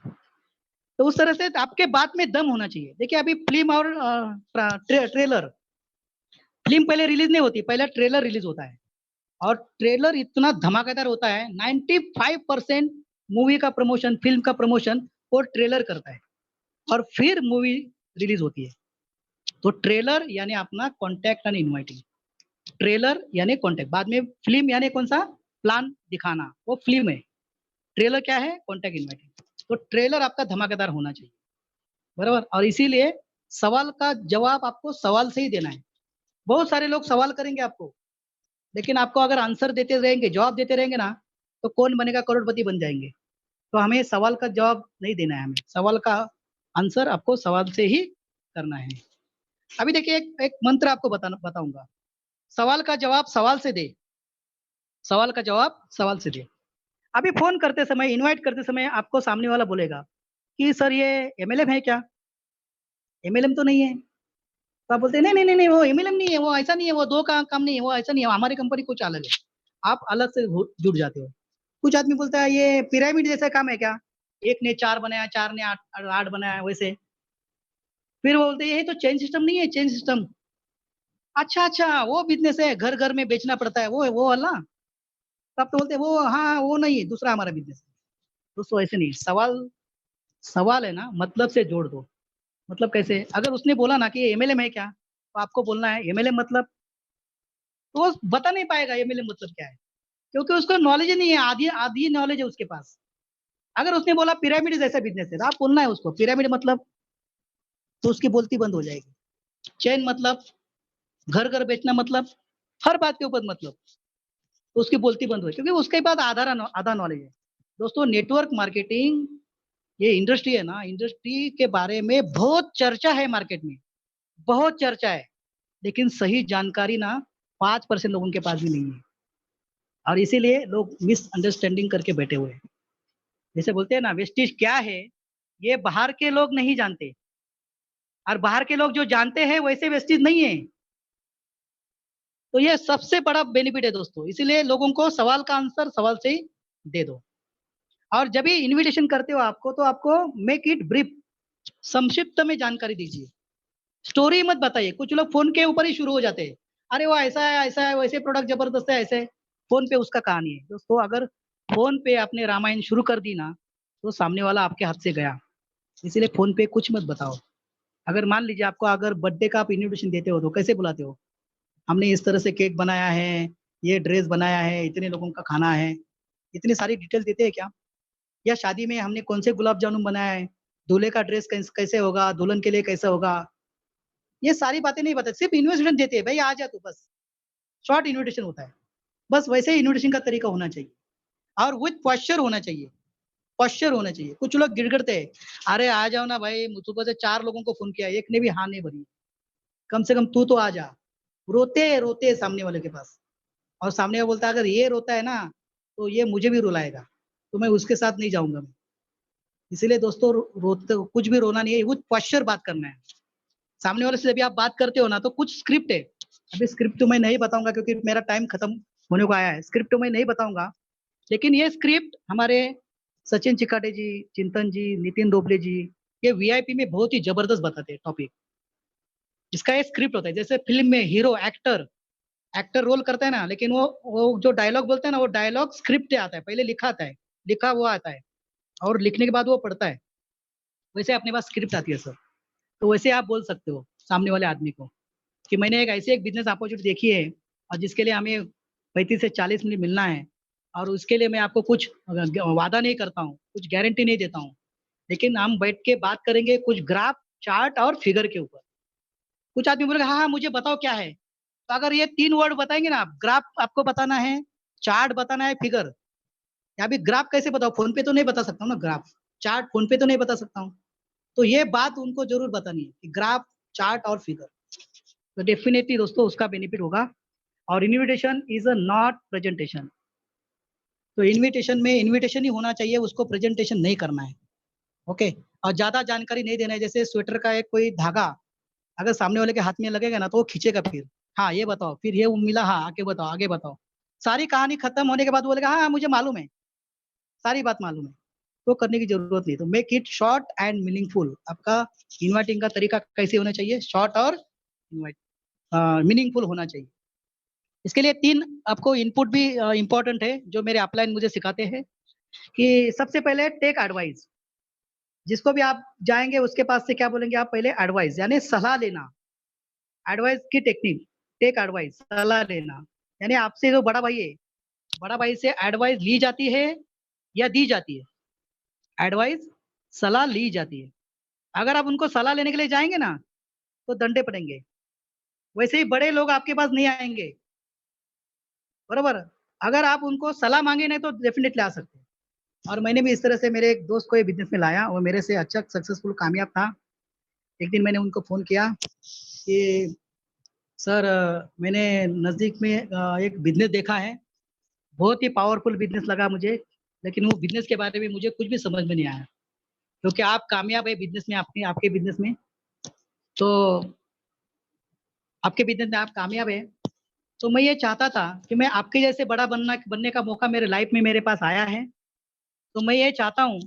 तो उस तरह से आपके बात में दम होना चाहिए। देखिए अभी फिल्म और ट्रेलर, फिल्म पहले रिलीज नहीं होती, पहले ट्रेलर रिलीज होता है। और ट्रेलर इतना धमाकेदार होता है, 95% मूवी का प्रमोशन, फिल्म का प्रमोशन वो ट्रेलर करता है। और फिर मूवी रिलीज होती है। तो ट्रेलर यानी अपना कॉन्टैक्ट एंड इनवाइटिंग। ट्रेलर यानी कॉन्टैक्ट, बाद में फिल्म यानी कौन सा प्लान दिखाना, वो फिल्म है। ट्रेलर क्या है? Contact inviting. तो ट्रेलर आपका धमाकेदार होना चाहिए, बराबर। और इसीलिए सवाल का जवाब आपको सवाल से ही देना है। बहुत सारे लोग सवाल करेंगे आपको, लेकिन आपको अगर आंसर देते रहेंगे, जवाब देते रहेंगे ना, तो कौन बनेगा? करोड़पति बन जाएंगे। तो हमें सवाल का जवाब नहीं देना है, हमें सवाल का आंसर आपको सवाल से ही करना है। अभी देखिए एक मंत्र आपको बताऊंगा। सवाल का जवाब सवाल से दे, सवाल का जवाब सवाल से दे। अभी फोन करते समय, इनवाइट करते समय आपको सामने वाला बोलेगा कि सर ये एमएलएम है क्या? एमएलएम तो नहीं है। तो आप बोलते हैं नहीं नहीं नहीं नहीं, वो एमएलएम नहीं है, वो ऐसा नहीं है, वो दो का काम नहीं है, वो ऐसा नहीं है, हमारी कंपनी कुछ अलग है। आप अलग से जुड़ जाते हो। कुछ आदमी बोलता है ये पिरामिड जैसा काम है क्या? एक ने चार बनाया, चार ने आठ, आठ बनाया, वैसे। फिर वो बोलते हैं ये तो चेन सिस्टम नहीं है, चेन सिस्टम। अच्छा अच्छा, वो बिजनेस है, घर घर में बेचना पड़ता है, वो वाला। तब तो बोलते हैं वो, हाँ वो नहीं है, दूसरा हमारा बिजनेस है। दोस्तों ऐसे नहीं, सवाल सवाल है ना, मतलब से जोड़ दो। मतलब कैसे? अगर उसने बोला ना कि एमएलएम है क्या, तो आपको बोलना है एमएलएम मतलब। तो वो बता नहीं पाएगा एमएलएम मतलब क्या है, क्योंकि उसको नॉलेज ही नहीं है, आधी आधी नॉलेज है उसके पास। अगर उसने बोला पिरामिड जैसा बिजनेस है, तो आप बोलना है उसको पिरामिड मतलब, तो उसकी बोलती बंद हो जाएगी। चेन मतलब, घर घर बेचना मतलब, हर बात के ऊपर मतलब, तो उसकी बोलती बंद हुई, क्योंकि उसके पास आधा नॉलेज है। दोस्तों नेटवर्क मार्केटिंग, ये इंडस्ट्री है ना, इंडस्ट्री के बारे में बहुत चर्चा है मार्केट में, बहुत चर्चा है। लेकिन सही जानकारी ना 5% लोगों के पास भी नहीं है। और इसीलिए लोग मिसअंडरस्टैंडिंग करके बैठे हुए हैं। जैसे बोलते हैं ना वेस्टिज क्या है, ये बाहर के लोग नहीं जानते, और बाहर के लोग जो जानते हैं वैसे वेस्टिज नहीं है। तो ये सबसे बड़ा बेनिफिट है दोस्तों, इसीलिए लोगों को सवाल का आंसर सवाल से ही दे दो। और जब भी इनविटेशन करते हो आपको, तो आपको मेक इट ब्रीफ, संक्षिप्त में जानकारी दीजिए। स्टोरी मत बताइए। कुछ लोग फोन के ऊपर ही शुरू हो जाते हैं, अरे वो ऐसा है, वैसे प्रोडक्ट जबरदस्त है, ऐसे। फोन पे उसका कहानी है दोस्तों। अगर फोन पे आपने रामायण शुरू कर दी ना, तो सामने वाला आपके हाथ से गया। इसीलिए फोन पे कुछ मत बताओ। अगर मान लीजिए आपको अगर बर्थडे का आप इन्विटेशन देते हो, तो कैसे बुलाते हो? हमने इस तरह से केक बनाया है, ये ड्रेस बनाया है, इतने लोगों का खाना है, इतनी सारी डिटेल देते हैं क्या? या शादी में हमने कौन से गुलाब जामुन बनाया है, दूल्हे का ड्रेस कैसे होगा, दुल्हन के लिए कैसा होगा, ये सारी बातें नहीं बताते, सिर्फ इन्विटेशन देते हैं, भाई आ जा तू बस। शॉर्ट इन्विटेशन होता है। बस वैसे ही इन्विटेशन का तरीका होना चाहिए, और विथ पॉस्चर होना चाहिए। पॉस्चर होना चाहिए। कुछ लोग गिड़गिड़ते हैं, अरे आ जाओ ना भाई, सुबह से 4 लोगों को फोन किया, एक ने भी हाँ नहीं भरी, कम से कम तू तो आ जा। रोते रोते सामने वाले के पास। और सामने वाला बोलता है अगर ये रोता है ना, तो ये मुझे भी रुलाएगा, तो मैं उसके साथ नहीं जाऊंगा मैं। इसीलिए दोस्तों रोते कुछ भी रोना नहीं है, कुछ पॉस्चर बात करना है। सामने वाले से जब आप बात करते हो ना, तो कुछ स्क्रिप्ट है। अभी स्क्रिप्ट तो मैं नहीं बताऊंगा, क्योंकि मेरा टाइम खत्म होने को आया है। स्क्रिप्ट तो मैं नहीं बताऊंगा, लेकिन ये स्क्रिप्ट हमारे सचिन चिकाटे जी, चिंतन जी, नितिन डोबले जी, ये वीआईपी में बहुत ही जबरदस्त बताते हैं टॉपिक। इसका एक स्क्रिप्ट होता है, जैसे फिल्म में हीरो एक्टर एक्टर रोल करता है ना, लेकिन वो जो डायलॉग बोलता है ना, वो डायलॉग स्क्रिप्ट से आता है, पहले लिखा आता है, लिखा हुआ आता है, और लिखने के बाद वो पढ़ता है। वैसे अपने पास स्क्रिप्ट आती है सर। तो वैसे आप बोल सकते हो सामने वाले आदमी को कि मैंने एक बिजनेस अपॉर्चुनिटी देखी है, और जिसके लिए हमें 35 से 40 मिनट मिलना है, और उसके लिए मैं आपको कुछ वादा नहीं करता हूँ, कुछ गारंटी नहीं देता हूँ, लेकिन हम बैठ के बात करेंगे कुछ ग्राफ, चार्ट और फिगर के ऊपर। कुछ आदमी बोलेगा हाँ हाँ मुझे बताओ क्या है। तो अगर ये 3 वर्ड बताएंगे ना आप, ग्राफ आपको बताना है, चार्ट बताना है, फिगर। या अभी ग्राफ कैसे बताओ, फोन पे तो नहीं बता सकता हूँ ना ग्राफ, चार्ट फोन पे तो नहीं बता सकता हूँ। तो ये बात उनको जरूर बतानी है कि ग्राफ, चार्ट और फिगर। तो डेफिनेटली दोस्तों उसका बेनिफिट होगा। और invitation is a not presentation. तो इनविटेशन में इनविटेशन ही होना चाहिए, उसको प्रेजेंटेशन नहीं करना है। ओके। और ज्यादा जानकारी नहीं देना है। जैसे स्वेटर का एक कोई धागा अगर सामने वाले के हाथ में लगेगा ना, तो वो खींचेगा, फिर हाँ ये बताओ, फिर ये मिला, हाँ आगे बताओ, आगे बताओ। सारी कहानी खत्म होने के बाद बोलेगा हाँ हाँ, मुझे मालूम है, सारी बात मालूम है। तो करने की जरूरत नहीं। तो make it short and meaningful. आपका इन्वाइटिंग का तरीका कैसे होना चाहिए? शॉर्ट और इन्वाइट मीनिंगफुल होना चाहिए। इसके लिए 3 आपको इनपुट भी इंपॉर्टेंट है, जो मेरे अपलाइन मुझे सिखाते हैं। कि सबसे पहले टेक एडवाइस। जिसको भी आप जाएंगे उसके पास से क्या बोलेंगे आप? पहले एडवाइस, यानी सलाह लेना। एडवाइस की टेक्निक, टेक एडवाइस, सलाह लेना। यानी आपसे जो बड़ा भाई है, बड़ा भाई से एडवाइस ली जाती है या दी जाती है? एडवाइस, सलाह ली जाती है। अगर आप उनको सलाह लेने के लिए जाएंगे ना, तो डंडे पड़ेंगे। वैसे ही बड़े लोग आपके पास नहीं आएंगे, बराबर। अगर आप उनको सलाह मांगे नहीं, तो डेफिनेटली आ सकते हैं। और मैंने भी इस तरह से मेरे एक दोस्त को ये बिजनेस में लाया, वो मेरे से अच्छा सक्सेसफुल कामयाब था। एक दिन मैंने उनको फोन किया, कि सर मैंने नज़दीक में एक बिज़नेस देखा है, बहुत ही पावरफुल बिज़नेस लगा मुझे, लेकिन वो बिज़नेस के बारे में मुझे कुछ भी समझ में नहीं आया, क्योंकि आप कामयाब है बिज़नेस में, आपके आपके बिज़नेस में, तो आपके बिज़नेस में आप कामयाब हैं, तो मैं ये चाहता था कि मैं आपके जैसे बड़ा बनने का मौका मेरे लाइफ़ में मेरे पास आया है, तो मैं ये चाहता हूँ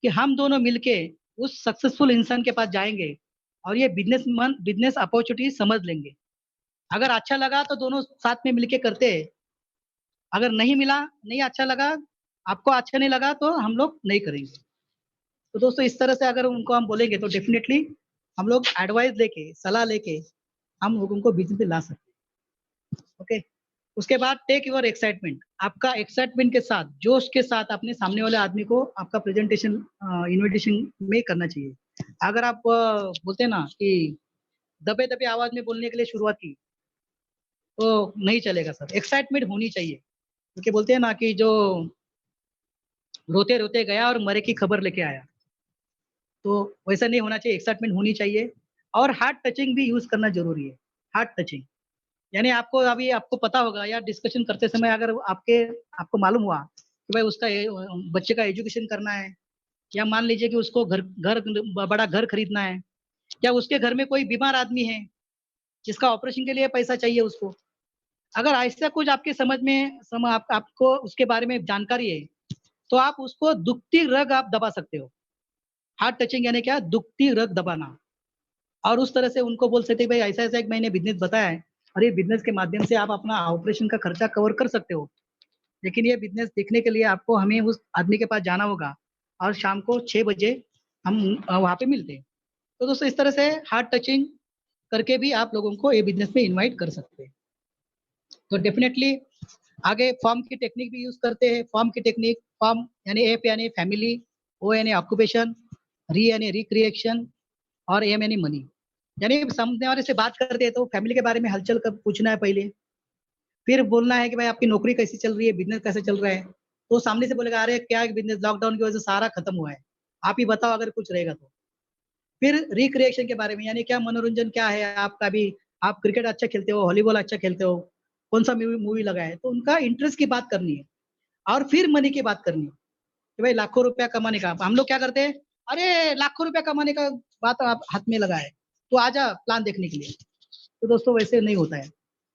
कि हम दोनों मिलके उस सक्सेसफुल इंसान के पास जाएँगे और ये बिज़नेस अपॉर्च्युनिटी समझ लेंगे। अगर अच्छा लगा तो दोनों साथ में मिलके करते हैं, अगर नहीं मिला, नहीं अच्छा लगा, आपको अच्छा नहीं लगा तो हम लोग नहीं करेंगे। तो दोस्तों इस तरह से अगर उनको हम बोलेंगे तो डेफ़िनेटली हम लोग एडवाइस लेके, सलाह लेके हम लोगों को बिज़नेस में ला सकते हैं, ओके? उसके बाद टेक योर एक्साइटमेंट, आपका एक्साइटमेंट के साथ, जोश के साथ अपने सामने वाले आदमी को आपका प्रेज़ेंटेशन इन्विटेशन में करना चाहिए। अगर आप बोलते हैं ना कि दबे-दबे आवाज़ में बोलने के लिए शुरुआत की, तो नहीं चलेगा सर, एक्साइटमेंट होनी चाहिए। क्योंकि बोलते हैं ना कि जो रोते-रोते गया और मरे की खबर लेके आया। तो वैसा नहीं होना चाहिए, एक्साइटमेंट होनी चाहिए और हार्ट टचिंग भी यूज़ करना ज़रूरी है, हार्ट टचिंग। यानी आपको अभी आपको पता होगा या डिस्कशन करते समय अगर आपको मालूम हुआ कि भाई उसका बच्चे का एजुकेशन करना है या मान लीजिए कि उसको घर घर बड़ा घर खरीदना है या उसके घर में कोई बीमार आदमी है, जिसका ऑपरेशन के लिए पैसा चाहिए उसको। अगर ऐसा कुछ आपके समझ में आपको उसके बारे में जानकारी है, तो आप उसको दुखती रग आप दबा सकते हो। हार्ट टचिंग यानी क्या? दुखती रग दबाना और उस तरह से उनको बोल सकते हैं, "भई ऐसा-ऐसा एक मैंने बिज़नेस बताया है और ये बिज़नेस के माध्यम से आप अपना ऑपरेशन का खर्चा कवर कर सकते हो। लेकिन ये बिज़नेस देखने के लिए आपको हमें उस आदमी के पास जाना होगा और शाम को 6 बजे हम वहाँ पे मिलते हैं।" तो दोस्तों इस तरह से हार्ट टचिंग करके भी आप लोगों को ये बिज़नेस में इनवाइट कर सकते हैं। तो डेफ़िनेटली आगे फॉर्म की टेक्निक भी यूज़ करते हैं। फॉर्म की टेक्निक, फॉर्म यानी एफ यानी फैमिली, ओ यानी ऑक्यूपेशन, री यानी रिक्रिएशन और एम यानी मनी। यानी सामने वाले से बात करते हैं तो फैमिली के बारे में हलचल कब पूछना है पहले, फिर बोलना है कि भाई आपकी नौकरी कैसी चल रही है, बिज़नेस कैसे चल रहा है? तो सामने से बोलेगा, "अरे क्या बिज़नेस लॉकडाउन की वजह से सारा खत्म हुआ है। आप ही बताओ अगर कुछ रहेगा तो।" फिर रिक्रिएशन के बारे में यानी क्या मनोरंजन क्या है आपका भी, आप क्रिकेट अच्छा खेलते हो, वॉलीबॉल अच्छा खेलते हो, कौन-सा मूवी मूवी लगा है? तो उनका इंटरेस्ट की बात करनी है और फिर मनी की बात करनी है, कि भाई लाखों रुपया कमाने का हम लोग क्या करते हैं, "अरे! लाखों रुपया कमाने का बात आप हाथ में लगा है, तू आजा प्लान देखने के लिए।" तो दोस्तों वैसे नहीं होता है।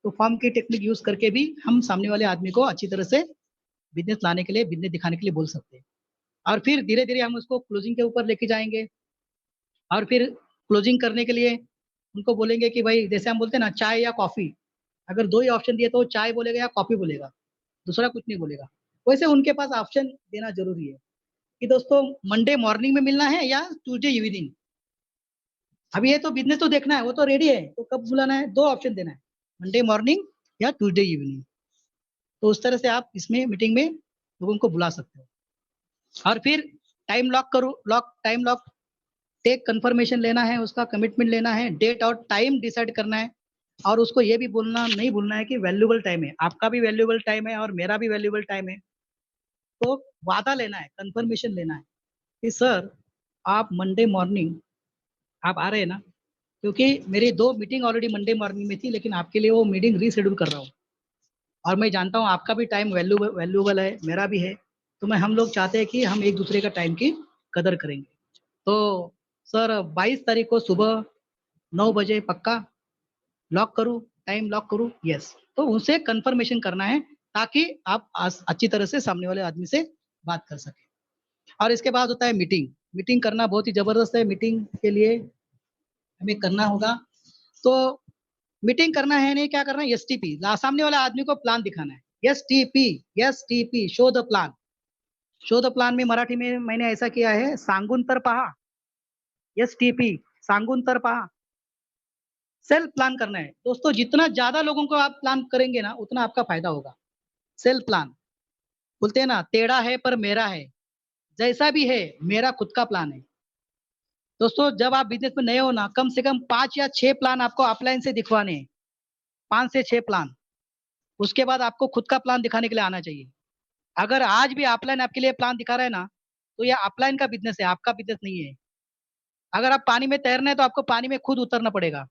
तो फॉर्म की टेक्निक यूज़ करके भी हम सामने वाले आदमी को अच्छी तरह से बिज़नेस लाने के लिए, बिज़नेस दिखाने के लिए बोल सकते हैं। और फिर धीरे-धीरे हम उसको क्लोजिंग के ऊपर लेके जाएँगे और फिर क्लोजिंग करने के लिए उनको बोलेंगे कि भाई जैसे हम बोलते हैं ना चाय या कॉफ़ी, अगर 2 ही ऑप्शन दिए तो वो चाय बोलेगा या कॉफ़ी बोलेगा, दूसरा कुछ नहीं बोलेगा। वैसे उनके पास ऑप्शन देना ज़रूरी है कि दोस्तों मंडे मॉर्निंग में मिलना है या ट्यूसडे इवनिंग। अब ये तो बिज़नेस तो देखना है, वो तो रेडी है, तो कब बुलाना है? 2 ऑप्शन देना है, मंडे मॉर्निंग या ट्यूसडे इवनिंग। तो उस तरह से आप इसमें मीटिंग में लोगों को बुला सकते हो। और फिर टाइम लॉक टेक कन्फर्मेशन लेना है, उसका कमिटमेंट लेना है, डेट और टाइम डिसाइड करना है और उसको ये भी बोलना नहीं भूलना है कि वैल्यूएबल टाइम है। आपका भी वैल्यूएबल टाइम है और मेरा भी वैल्यूएबल टाइम है। तो वादा लेना है, कन्फर्मेशन लेना है कि सर आप मंडे मॉर्निंग आप आ रहे हैं ना? क्योंकि मेरी 2 मीटिंग ऑलरेडी मंडे मॉर्निंग में थी, लेकिन आपके लिए वो मीटिंग रीशेड्यूल कर रहा हूँ और मैं जानता हूँ आपका भी टाइम वैल्यूएबल है, मेरा भी है। तो मैं हम लोग चाहते हैं कि हम एक-दूसरे का टाइम की कदर करेंगे। तो सर 22 तारीख को सुबह 9 बजे पक्का लॉक करूँ, टाइम लॉक करूँ? यस। तो उनसे कन्फर्मेशन करना है ताकि आप अच्छी तरह से सामने वाले आदमी से बात कर सकें। और इसके बाद होता है मीटिंग। मीटिंग करना बहुत ही ज़बरदस्त है, मीटिंग के लिए हमें करना होगा। तो मीटिंग करना है नहीं क्या करना है एसटीपी सामने वाले आदमी को प्लान दिखाना है। STP, STP show the plan. Show the plan में मराठी में मैंने ऐसा किया है सांगून तर पहा, एसटीपी सांगून तर पहा। सेल्फ प्लान करना है। दोस्तों जितना ज़्यादा लोगों को आप प्लान करेंगे ना, उतना आपका फ़ायदा होगा। सेल्फ प्लान, बोलते हैं ना टेढ़ा है पर मेरा है, जैसा भी है मेरा खुद का प्लान है। दोस्तों जब आप बिज़नेस में नए हो ना, कम से कम 5 या 6 प्लान आपको अपलाइन से दिखवाने हैं, 5 से 6 प्लान। उसके बाद आपको खुद का प्लान दिखाने के लिए आना चाहिए। अगर आज भी अपलाइन आपके लिए प्लान दिखा रहा है ना, तो ये अपलाइन का बिज़नेस है, आपका बिज़नेस नहीं है। अगर आप पानी में तैरना है तो आपको पानी में खुद उतरना पड़ेगा।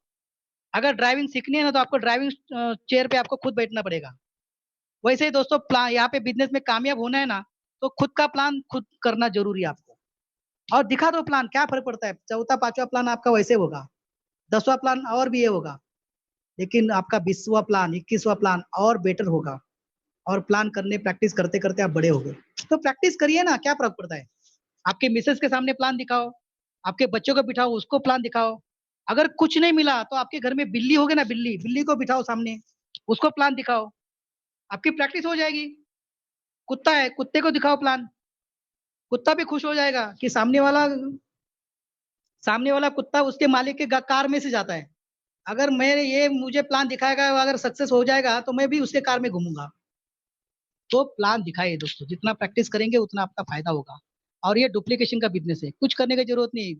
अगर ड्राइविंग सीखनी है ना तो आपको ड्राइविंग चेयर पे आपको खुद बैठना पड़ेगा। वैसे ही दोस्तों प्लान यहाँ पे बिजनेस में कामयाब होना है ना, तो खुद का प्लान खुद करना जरूरी है आपको। और दिखा दो प्लान, क्या फर्क पड़ता है, चौथा पांचवा प्लान आपका वैसे होगा, 10वां प्लान और भी ये होगा, लेकिन आपका 20वां प्लान 21वां प्लान और बेटर होगा। और प्लान करने प्रैक्टिस करते करते आप बड़े हो गए। तो प्रैक्टिस करिए ना, क्या फर्क पड़ता है। आपके मिसेस के सामने प्लान दिखाओ, आपके बच्चों को बिठाओ, उसको प्लान दिखाओ। अगर कुछ नहीं मिला तो आपके घर में बिल्ली होगी ना, बिल्ली बिल्ली को बिठाओ सामने, उसको प्लान दिखाओ, आपकी प्रैक्टिस हो जाएगी। कुत्ता है, कुत्ते को दिखाओ प्लान, कुत्ता भी खुश हो जाएगा कि सामने वाला कुत्ता उसके मालिक के कार में से जाता है। अगर मैं ये मुझे प्लान दिखाएगा, अगर सक्सेस हो जाएगा तो मैं भी उसके कार में घूमूंगा। तो प्लान दिखाइए दोस्तों, जितना प्रैक्टिस करेंगे उतना आपका फायदा होगा। और ये डुप्लीकेशन का बिजनेस है, कुछ करने की जरूरत नहीं।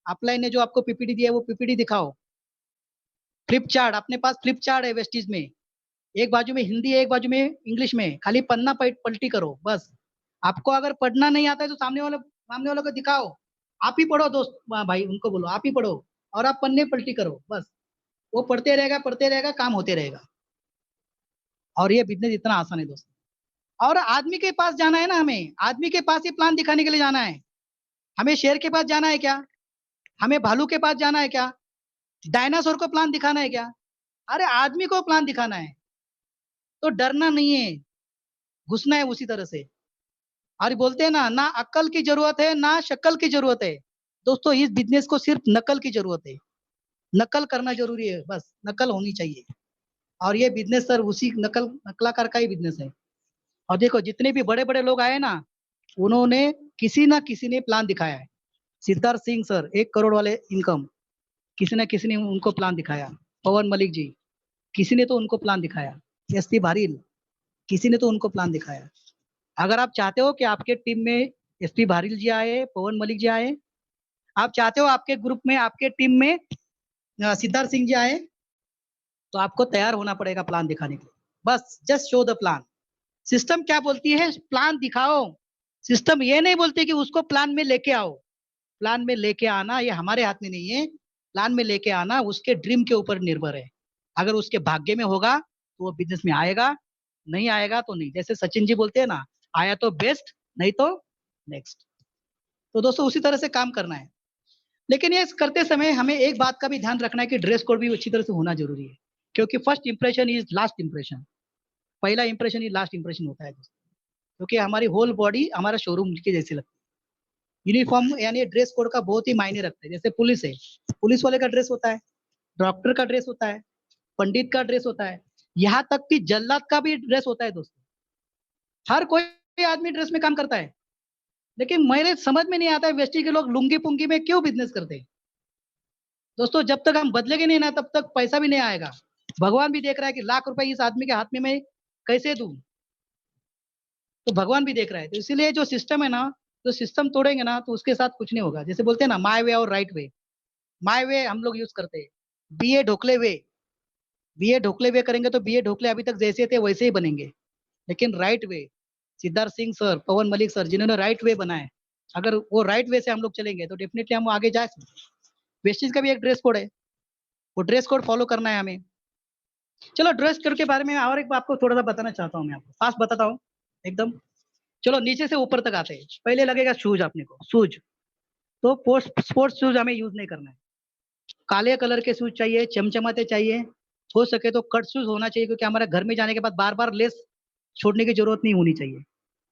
अपलाइन ने जो आपको पीपीटी दिया है वो पीपीटी दिखाओ। फ्लिप चार्ट, अपने पास फ्लिप चार्ट है वेस्टीज में, एक बाजू में हिंदी है, एक बाजू में इंग्लिश में, खाली पन्ना पलटी करो बस। आपको अगर पढ़ना नहीं आता है तो सामने वालों को दिखाओ, आप ही पढ़ो दोस्त, भाई उनको बोलो आप ही पढ़ो, और आप पन्ने पलटी करो बस। वो पढ़ते रहेगा, काम होते रहेगा। और ये बिजनेस इतना आसान है दोस्तों। और आदमी के पास जाना है ना, हमें आदमी के पास ही प्लान दिखाने के लिए जाना है। हमें शेर के पास जाना है क्या, हमें भालू के पास जाना है क्या, डायनासोर को प्लान दिखाना है क्या? अरे आदमी को प्लान दिखाना है। तो डरना नहीं है, घुसना है उसी तरह से। और बोलते हैं ना, ना अक्ल की जरूरत है ना शक्ल की जरूरत है। दोस्तों इस बिजनेस को सिर्फ नकल की जरूरत है, नकल करना जरूरी है, बस नकल होनी चाहिए। और ये बिजनेस सर उसी नकलाकार का ही बिजनेस है। और देखो जितने भी बड़े बड़े लोग आए ना, उन्होंने किसी ना किसी ने प्लान दिखाया है। सिद्धार्थ सिंह सर 1 करोड़ वाले इनकम, किसी ना किसी ने उनको प्लान दिखाया। पवन मलिक जी, किसी ने तो उनको प्लान दिखाया। एसपी भारील, किसी ने तो उनको प्लान दिखाया। अगर आप चाहते हो कि आपके टीम में एसपी भारील जी आए, पवन मलिक जी आए, आप चाहते हो आपके ग्रुप में आपके टीम में सिद्धार्थ सिंह जी आए, तो आपको तैयार होना पड़ेगा प्लान दिखाने के लिए। बस just show the plan. System क्या बोलती है, प्लान दिखाओ। सिस्टम ये नहीं बोलती कि उसको प्लान में लेके आओ। प्लान में लेके आना ये हमारे हाथ में नहीं है। प्लान में लेके आना उसके ड्रीम के ऊपर निर्भर है। अगर उसके भाग्य में होगा तो वो बिजनेस में आएगा, नहीं आएगा तो नहीं। जैसे सचिन जी बोलते हैं ना, आया तो बेस्ट, नहीं तो नेक्स्ट। तो दोस्तों उसी तरह से काम करना है। लेकिन ये करते समय हमें एक बात का भी ध्यान रखना है कि ड्रेस कोड भी अच्छी तरह से होना जरूरी है। क्योंकि first impression is last impression, पहला इंप्रेशन ही लास्ट इंप्रेशन होता है दोस्तों। क्योंकि हमारी होल बॉडी हमारा शोरूम के जैसी लगती है। यूनिफॉर्म यानी ड्रेस कोड का बहुत ही मायने रखता है। जैसे पुलिस है, पुलिस वाले का ड्रेस होता है, डॉक्टर का ड्रेस होता है, पंडित का ड्रेस होता है, यहाँ तक कि जल्लाद का भी ड्रेस होता है दोस्तों। हर कोई आदमी ड्रेस में काम करता है। लेकिन मेरे समझ में नहीं आता है वेस्टी के लोग लुंगी पुंगी में क्यों बिजनेस करते हैं। दोस्तों जब तक हम बदलेंगे नहीं ना, तब तक पैसा भी नहीं आएगा। भगवान भी देख रहा है कि लाख रुपए इस आदमी के हाथ में मैं कैसे दूं। तो भगवान भी देख रहा है। तो इसीलिए जो सिस्टम है ना, जो सिस्टम तोड़ेंगे ना तो उसके साथ कुछ नहीं होगा। जैसे बोलते हैं ना, माय वे और राइट वे। माय वे हम लोग यूज करते हैं, बीए ढोकले वे। बीए ढोकले वे करेंगे तो बीए ढोकले अभी तक जैसे थे वैसे ही बनेंगे। लेकिन right way, Siddharth Singh sir, Pawan Malik sir, जिन्होंने राइट वे बनाए, अगर वो राइट वे से हम लोग चलेंगे तो डेफिनेटली हम आगे जा सकते हैं। वेस्टीज का भी एक ड्रेस कोड है, वो ड्रेस कोड फॉलो करना है हमें। चलो ड्रेस कोड के बारे में और एक आपको थोड़ा सा बताना चाहता हूँ, मैं आपको फास्ट बताता हूँ एकदम। चलो नीचे से ऊपर तक आते हैं। पहले लगेगा शूज, अपने को शूज। तो स्पोर्ट्स शूज हमें यूज नहीं करना है। काले कलर के शूज चाहिए, चमचमाते चाहिए। हो सके तो कट शूज होना चाहिए, क्योंकि हमारे घर में जाने के बाद बार बार लेस छोड़ने की जरूरत नहीं होनी चाहिए।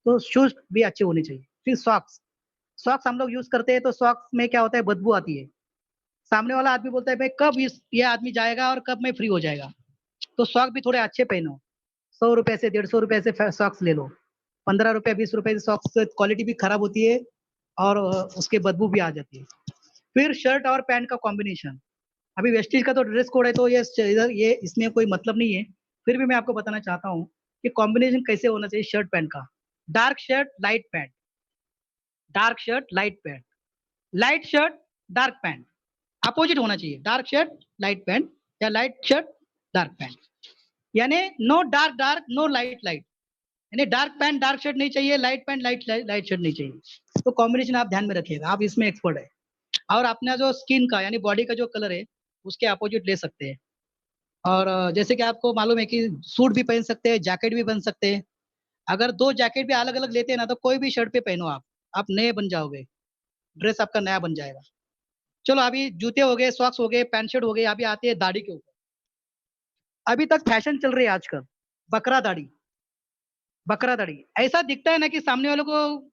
तो शूज भी अच्छे होने चाहिए। फिर सॉक्स, सॉक्स हम लोग यूज करते हैं तो सॉक्स में क्या होता है, बदबू आती है। सामने वाला आदमी बोलता है भाई कब ये आदमी जाएगा और कब मैं फ्री हो जाएगा। तो सॉक्स भी थोड़े अच्छे पहनो। 100 रुपए से 150 रुपए से सॉक्स ले लो। 15 रुपए 20 रुपए से सॉक्स क्वालिटी भी खराब होती है, और उसके बदबू भी आ जाती है। फिर शर्ट और पैंट का कॉम्बिनेशन। अभी वेस्टीज का तो ड्रेस कोड है, तो ये इसमें कोई मतलब नहीं है। फिर भी मैं आपको बताना चाहता हूँ कि कॉम्बिनेशन कैसे होना चाहिए शर्ट पैंट का। Dark shirt light pant, dark shirt light pant, light shirt dark pant. Opposite होना चाहिए, डार्क शर्ट लाइट पैंट या लाइट शर्ट डार्क पैंट। यानी no dark dark, no light light. यानी डार्क पैंट डार्क शर्ट नहीं चाहिए, light pant light light shirt नहीं चाहिए। तो कॉम्बिनेशन आप ध्यान में रखिएगा, आप इसमें एक्सपर्ट है। और अपना जो स्किन का यानी बॉडी का जो कलर है उसके अपोजिट ले सकते हैं। और जैसे कि आपको मालूम है कि सूट भी पहन सकते हैं, जैकेट भी पहन सकते हैं। अगर 2 जैकेट भी अलग-अलग लेते हैं ना, तो कोई भी शर्ट पे पहनो आप नए बन जाओगे। ड्रेस आपका नया बन जाएगा। चलो अभी जूते हो गए, सॉक्स हो गए, पैंट शर्ट हो गए, अभी आती है दाढ़ी के ऊपर। अभी तक फैशन चल रही है आजकल, बकरा दाढ़ी। बकरा दाढ़ी। ऐसा दिखता है ना कि सामने वालों को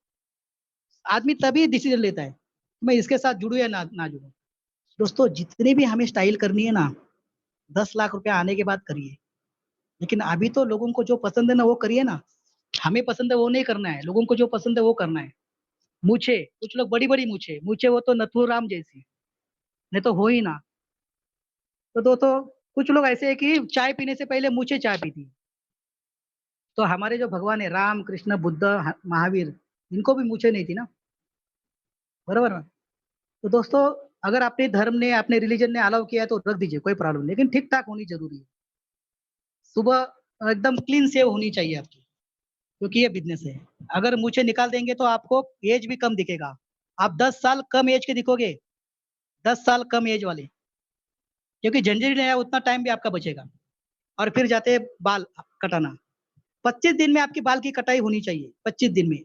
आदमी तभी डिसीजन लेता है, मैं इसके साथ जुड़ूँ या ना जुड़ूँ। दोस्तों जितनी भी हमें स्टाइल करनी है ना, 10 लाख रुपए आने के बाद करिए। लेकिन अभी तो लोगों को जो पसंद है ना वो करिए ना। हमें पसंद है वो नहीं करना है, लोगों को जो पसंद है वो करना है। मूंछें, कुछ लोग बड़ी-बड़ी मूंछें, मूंछें वो तो नथुराम जैसी, नहीं तो हो ही ना। तो दोस्तों कुछ लोग ऐसे हैं कि चाय पीने से पहले मूंछें चाय पीती। तो हमारे जो भगवान है राम, कृष्ण, बुद्ध, महावीर, इनको भी मूंछें नहीं थी ना, बरोबर ना? तो दोस्तों अगर अपने धर्म ने, अपने रिलीजन ने अलाउ किया है तो रख दीजिए, कोई प्रॉब्लम नहीं, लेकिन ठीक-ठाक होनी ज़रूरी है। सुबह एकदम क्लीन शेव होनी चाहिए आपकी, क्योंकि ये बिज़नेस है। अगर मूंछें निकाल देंगे तो आपको एज भी कम दिखेगा। आप 10 साल कम एज के दिखोगे, 10 साल कम एज वाले, क्योंकि झंझरी नहीं आया उतना टाइम भी आपका बचेगा। और फिर जाते हैं बाल कटाना। 25 दिन में आपकी बाल की कटाई होनी चाहिए, 25 दिन में,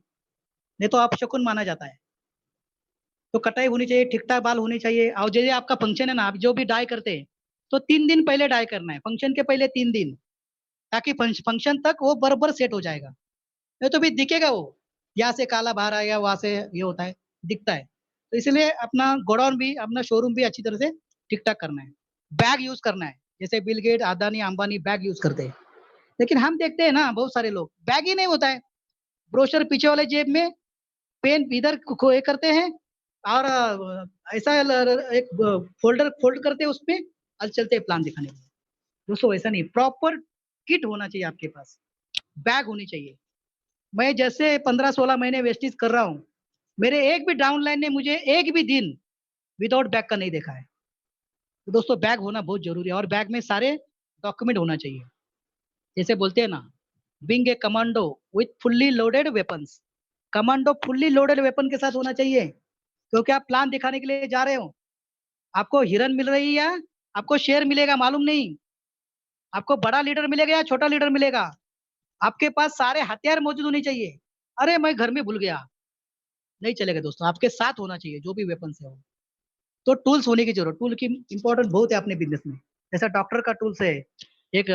नहीं तो अपशकुन माना जाता है। तो कटाई होनी चाहिए, ठीक-ठाक बाल होने चाहिए और जैसे आपका फंक्शन है ना, आप जो भी डाई करते हैं, तो 3 दिन पहले डाई करना है, फंक्शन के पहले 3 दिन, ताकि फंक्शन तक वो बरोबर सेट हो जाएगा। नहीं तो फिर दिखेगा वो, यहाँ से काला बाहर आएगा, वहाँ से ये होता है, दिखता है। तो इसलिए अपना गोडाउन भी, अपना शोरूम भी अच्छी तरह से ठीक-ठाक करना है। बैग यूज़ करना है, जैसे Bill Gate, Adani, Ambani bag use करते हैं। लेकिन हम देखते हैं ना बहुत सारे लोग, बैग ही नहीं होता है, ब्रोशर पीछे वाले जेब में, पेन इधर को ये करते हैं और ऐसा एक फ़ोल्डर फ़ोल्ड करते हैं उसपे और चलते हैं प्लान दिखाने के लिए। दोस्तों वैसा नहीं, प्रॉपर किट होना चाहिए आपके पास, बैग होनी चाहिए। मैं जैसे 15-16 महीने वेस्टीज़ कर रहा हूँ, मेरे एक भी डाउनलाइन ने मुझे एक भी दिन विदाउट बैग का नहीं देखा है। तो दोस्तों बैग होना बहुत ज़रूरी है और बैग में सारे डॉक्यूमेंट होना चाहिए। जैसे बोलते हैं ना, being a commando with fully loaded weapons. Commando fully loaded weapon के साथ होना चाहिए, क्योंकि आप प्लान दिखाने के लिए जा रहे हो। आपको हिरन मिल रही है या आपको शेर मिलेगा मालूम नहीं। आपको बड़ा लीडर मिलेगा या छोटा लीडर मिलेगा। आपके पास सारे हथियार मौजूद होने चाहिए। अरे मैं घर में भूल गया, नहीं चलेगा दोस्तों, आपके साथ होना चाहिए जो भी वेपन्स है वो। तो टूल्स होने की ज़रूरत, टूल की इम्पोर्टेंट बहुत है अपने बिज़नेस में। जैसा डॉक्टर का टूल्स है, एक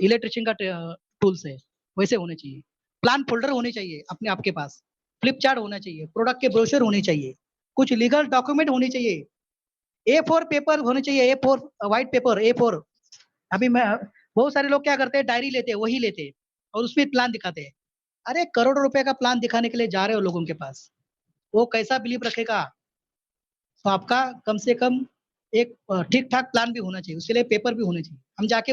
इलेक्ट्रीशियन का टूल्स है, वैसे होने चाहिए। प्लान फ़ोल्डर होने चाहिए अपने आपके पास, फ्लिप चार्ट होना चाहिए, प्रोडक्ट के ब्रोशर होने चाहिए, कुछ लीगल डॉक्यूमेंट होने चाहिए, ए4 पेपर होने चाहिए, ए4 व्हाइट पेपर ए4। अभी मैं बहुत सारे लोग क्या करते हैं, डायरी लेते हैं, वही लेते हैं और उसमें प्लान दिखाते हैं। अरे करोड़ों रुपए का प्लान दिखाने के लिए जा रहे हो लोगों के पास, वो कैसा बिलीव रखेगा? तो आपका कम से कम एक ठीक-ठाक प्लान भी होना चाहिए, उसके लिए पेपर भी होने चाहिए।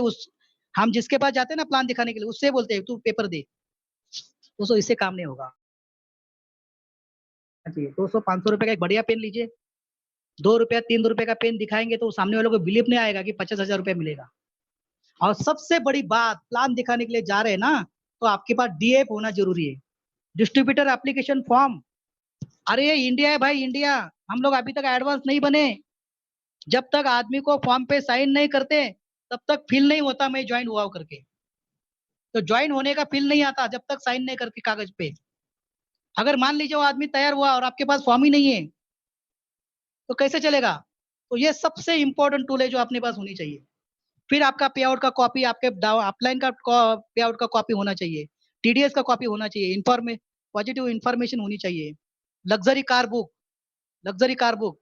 हम जिसके पास जाते हैं ना प्लान दिखाने के लिए, उससे बोलते हैं, "तू पेपर दे।" दोस्तों इससे काम नहीं होगा। जी, 200-500 रुपए का एक बढ़िया पेन लीजिए, ₹2 ₹3 का पेन दिखाएँगे तो सामने वालों को बिलीव नहीं आएगा कि 50,000 रुपए मिलेगा। और सबसे बड़ी बात, प्लान दिखाने के लिए जा रहे हैं ना, तो आपके पास डीएफ होना ज़रूरी है, डिस्ट्रीब्यूटर एप्लीकेशन फॉर्म। अरे ये इंडिया है भाई इंडिया, हम लोग अभी तक एडवांस नहीं बने। जब तक आदमी को फॉर्म पे साइन नहीं करते, तब तक फ़ील नहीं होता मैं जॉइन हुआ हूँ करके। तो जॉइन होने का फ़ील नहीं आता जब तक साइन नहीं करके कागज़ पे। अगर मान लीजिए वो आदमी तैयार हुआ और आपके पास फॉर्म ही नहीं है, तो कैसे चलेगा? तो ये सबसे इम्पोर्टेंट टूल है जो अपने पास होनी चाहिए। फिर आपका पे आउट का कॉपी, आपके अपलाइन का पे आउट का कॉपी होना चाहिए, टीडीएस का कॉपी होना चाहिए, पॉजिटिव इन्फॉर्मेशन होनी चाहिए। Luxury car book, luxury car book,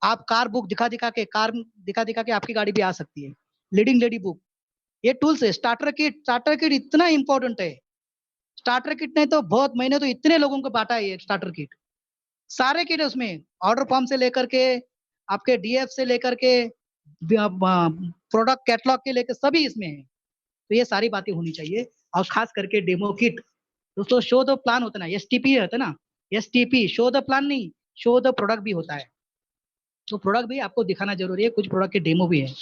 आप कार बुक दिखा-दिखा के आपकी गाड़ी भी आ सकती है। लीडिंग लेडी बुक, ये टूल्स है। स्टार्टर किट इतना इम्पोर्टेंट है। स्टार्टर किट ने तो बहुत मैंने तो इतने लोगों को बाँटा है ये स्टार्टर किट। सारे किट है उसमें, ऑर्डर फॉर्म से लेकर के, आपके डीएफ से लेकर के, प्रोडक्ट कैटलॉग के लेके सभी इसमें है। तो ये सारी बातें होनी चाहिए और खास करके डेमो किट। दोस्तों शो द प्लान होता है ना, एसटीपी होता है ना, एसटीपी शो द प्लान नहीं, शो द प्रोडक्ट भी होता है। तो प्रोडक्ट भी आपको दिखाना ज़रूरी है, कुछ प्रोडक्ट के डेमो भी है।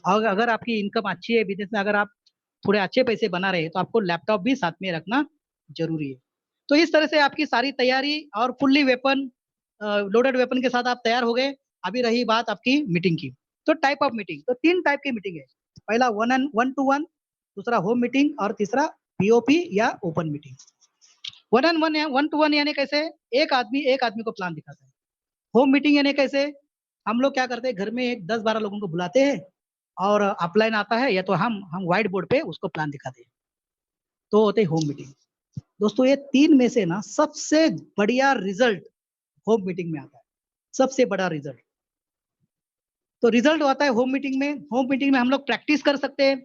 और अगर आपकी इनकम अच्छी है बिज़नेस में, अगर आप थोड़े अच्छे पैसे बना रहे हैं, तो आपको लैपटॉप भी साथ में रखना ज़रूरी है। तो इस तरह से आपकी सारी तैयारी और फुल्ली लोडेड वेपन के साथ आप तैयार हो गए। अभी रही बात आपकी मीटिंग की। तो टाइप ऑफ मीटिंग, तो 3 टाइप की मीटिंग है। पहला वन टू वन, दूसरा होम मीटिंग और तीसरा पीओपी या open meeting. One two one यानी कैसे, एक आदमी को प्लान दिखाता है। होम मीटिंग यानी कैसे, हम लोग क्या करते हैं, घर में एक 10-12 लोगों को बुलाते हैं और अपलाइन आता है या तो हम व्हाइट बोर्ड पे उसको प्लान दिखाते हैं, तो होते हैं होम मीटिंग। दोस्तों ये 3 में से ना सबसे बढ़िया रिजल्ट होम मीटिंग में आता है, सबसे बड़ा रिजल्ट। तो रिजल्ट आता है होम मीटिंग में। होम मीटिंग में हम लोग प्रैक्टिस कर सकते हैं,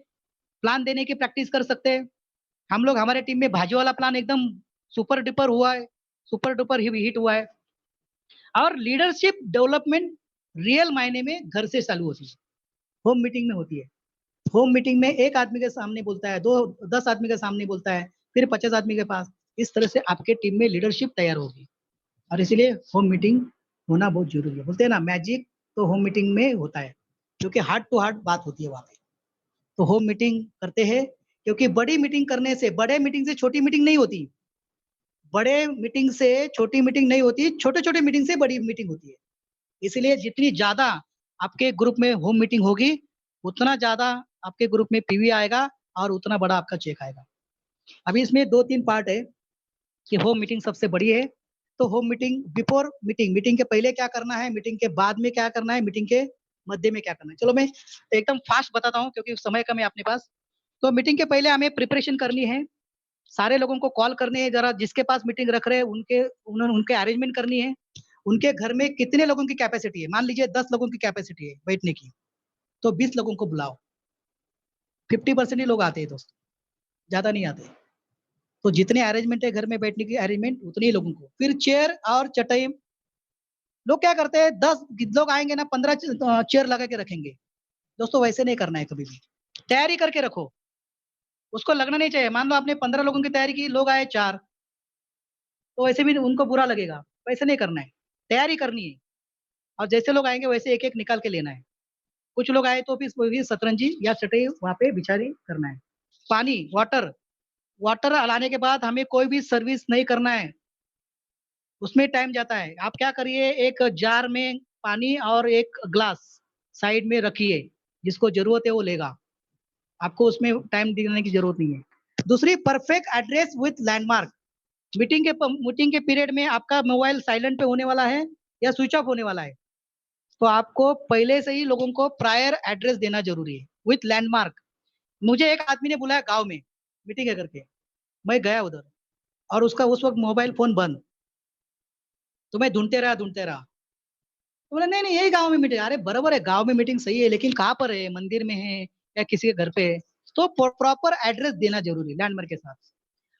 प्लान देने की प्रैक्टिस कर सकते हैं। हम लोग, हमारे टीम में भाजी वाला प्लान एकदम सुपर डुपर हुआ है, सुपर डुपर हिट हुआ है। और लीडरशिप डेवलपमेंट रियल मायने में घर से चालू होती है, होम मीटिंग में होती है। होम मीटिंग में एक आदमी के सामने बोलता है, 10 आदमी के सामने बोलता है, फिर 50 आदमी के पास। इस तरह से आपके टीम में लीडरशिप तैयार होगी और इसीलिए होम मीटिंग होना बहुत जरूरी है। बोलते हैं ना मैजिक, तो होम मीटिंग में होता है, क्योंकि हार्ट टू हार्ट बात होती है वहां पे। तो होम मीटिंग करते हैं, क्योंकि बड़ी मीटिंग करने से, बड़े मीटिंग से छोटी मीटिंग नहीं होती, बड़े मीटिंग से छोटी मीटिंग नहीं होती, छोटे छोटे मीटिंग से बड़ी मीटिंग होती है। इसलिए जितनी ज्यादा आपके ग्रुप में होम मीटिंग होगी, उतना ज्यादा आपके ग्रुप में पीवी आएगा और उतना बड़ा आपका चेक आएगा। अभी इसमें 2-3 पार्ट है कि होम मीटिंग सबसे बड़ी है। तो home meeting, before meeting, meeting के पहले क्या करना है, मीटिंग के बाद में क्या करना है, मीटिंग के मध्य में क्या करना है। चलो मैं एकदम फास्ट बताता हूँ क्योंकि समय कम है अपने पास। तो मीटिंग के पहले हमें प्रिपरेशन करनी है, सारे लोगों को कॉल करने हैं, जरा जिसके पास मीटिंग रख रहे हैं उनके अरेंजमेंट करनी है। उनके घर में कितने लोगों की कैपेसिटी है, मान लीजिए 10 लोगों की कैपेसिटी है बैठने की, तो 20 लोगों को बुलाओ। 50% ही लोग आते हैं दोस्तों, ज्यादा नहीं आते। तो जितने अरेंजमेंट है घर में बैठने की अरेंजमेंट, उतने ही लोगों को। फिर चेयर और चटाई, लोग क्या करते हैं, 10 लोग आएंगे ना, 15 चेयर लगा के रखेंगे। दोस्तों वैसे नहीं करना है कभी भी, तैयारी करके रखो। उसको लगना नहीं चाहिए, मान लो आपने 15 लोगों की तैयारी की, लोग आए 4, तो वैसे भी उनको बुरा लगेगा। वैसे नहीं करना है, तैयारी करनी है और जैसे लोग आएंगे वैसे एक एक निकाल के लेना है। कुछ लोग आए तो फिर सतरंजी या चटाई वहां पे बिछारी करना है। पानी, वाटर, वाटर लाने के बाद हमें कोई भी सर्विस नहीं करना है, उसमें टाइम जाता है। आप क्या करिए, एक जार में पानी और एक ग्लास साइड में रखिए, जिसको जरूरत है वो लेगा, आपको उसमें टाइम देने की जरूरत नहीं है। दूसरी, perfect address with landmark. Meeting के पीरियड में आपका मोबाइल साइलेंट पे होने वाला है या स्विच ऑफ होने वाला है, तो आपको पहले से ही लोगों को प्रायर एड्रेस देना जरूरी है विथ लैंडमार्क। मुझे एक आदमी ने बुलाया गांव में मीटिंग है करके, मैं गया उधर और उसका उस वक्त मोबाइल फोन बंद, तो मैं ढूंढते रहा। तो बोला नहीं नहीं यही गांव में मीटिंग। अरे बराबर है, गांव में मीटिंग सही है, लेकिन कहाँ पर है, मंदिर में है या किसी के घर पे है, तो प्रॉपर एड्रेस देना जरूरी है लैंडमार्क के साथ।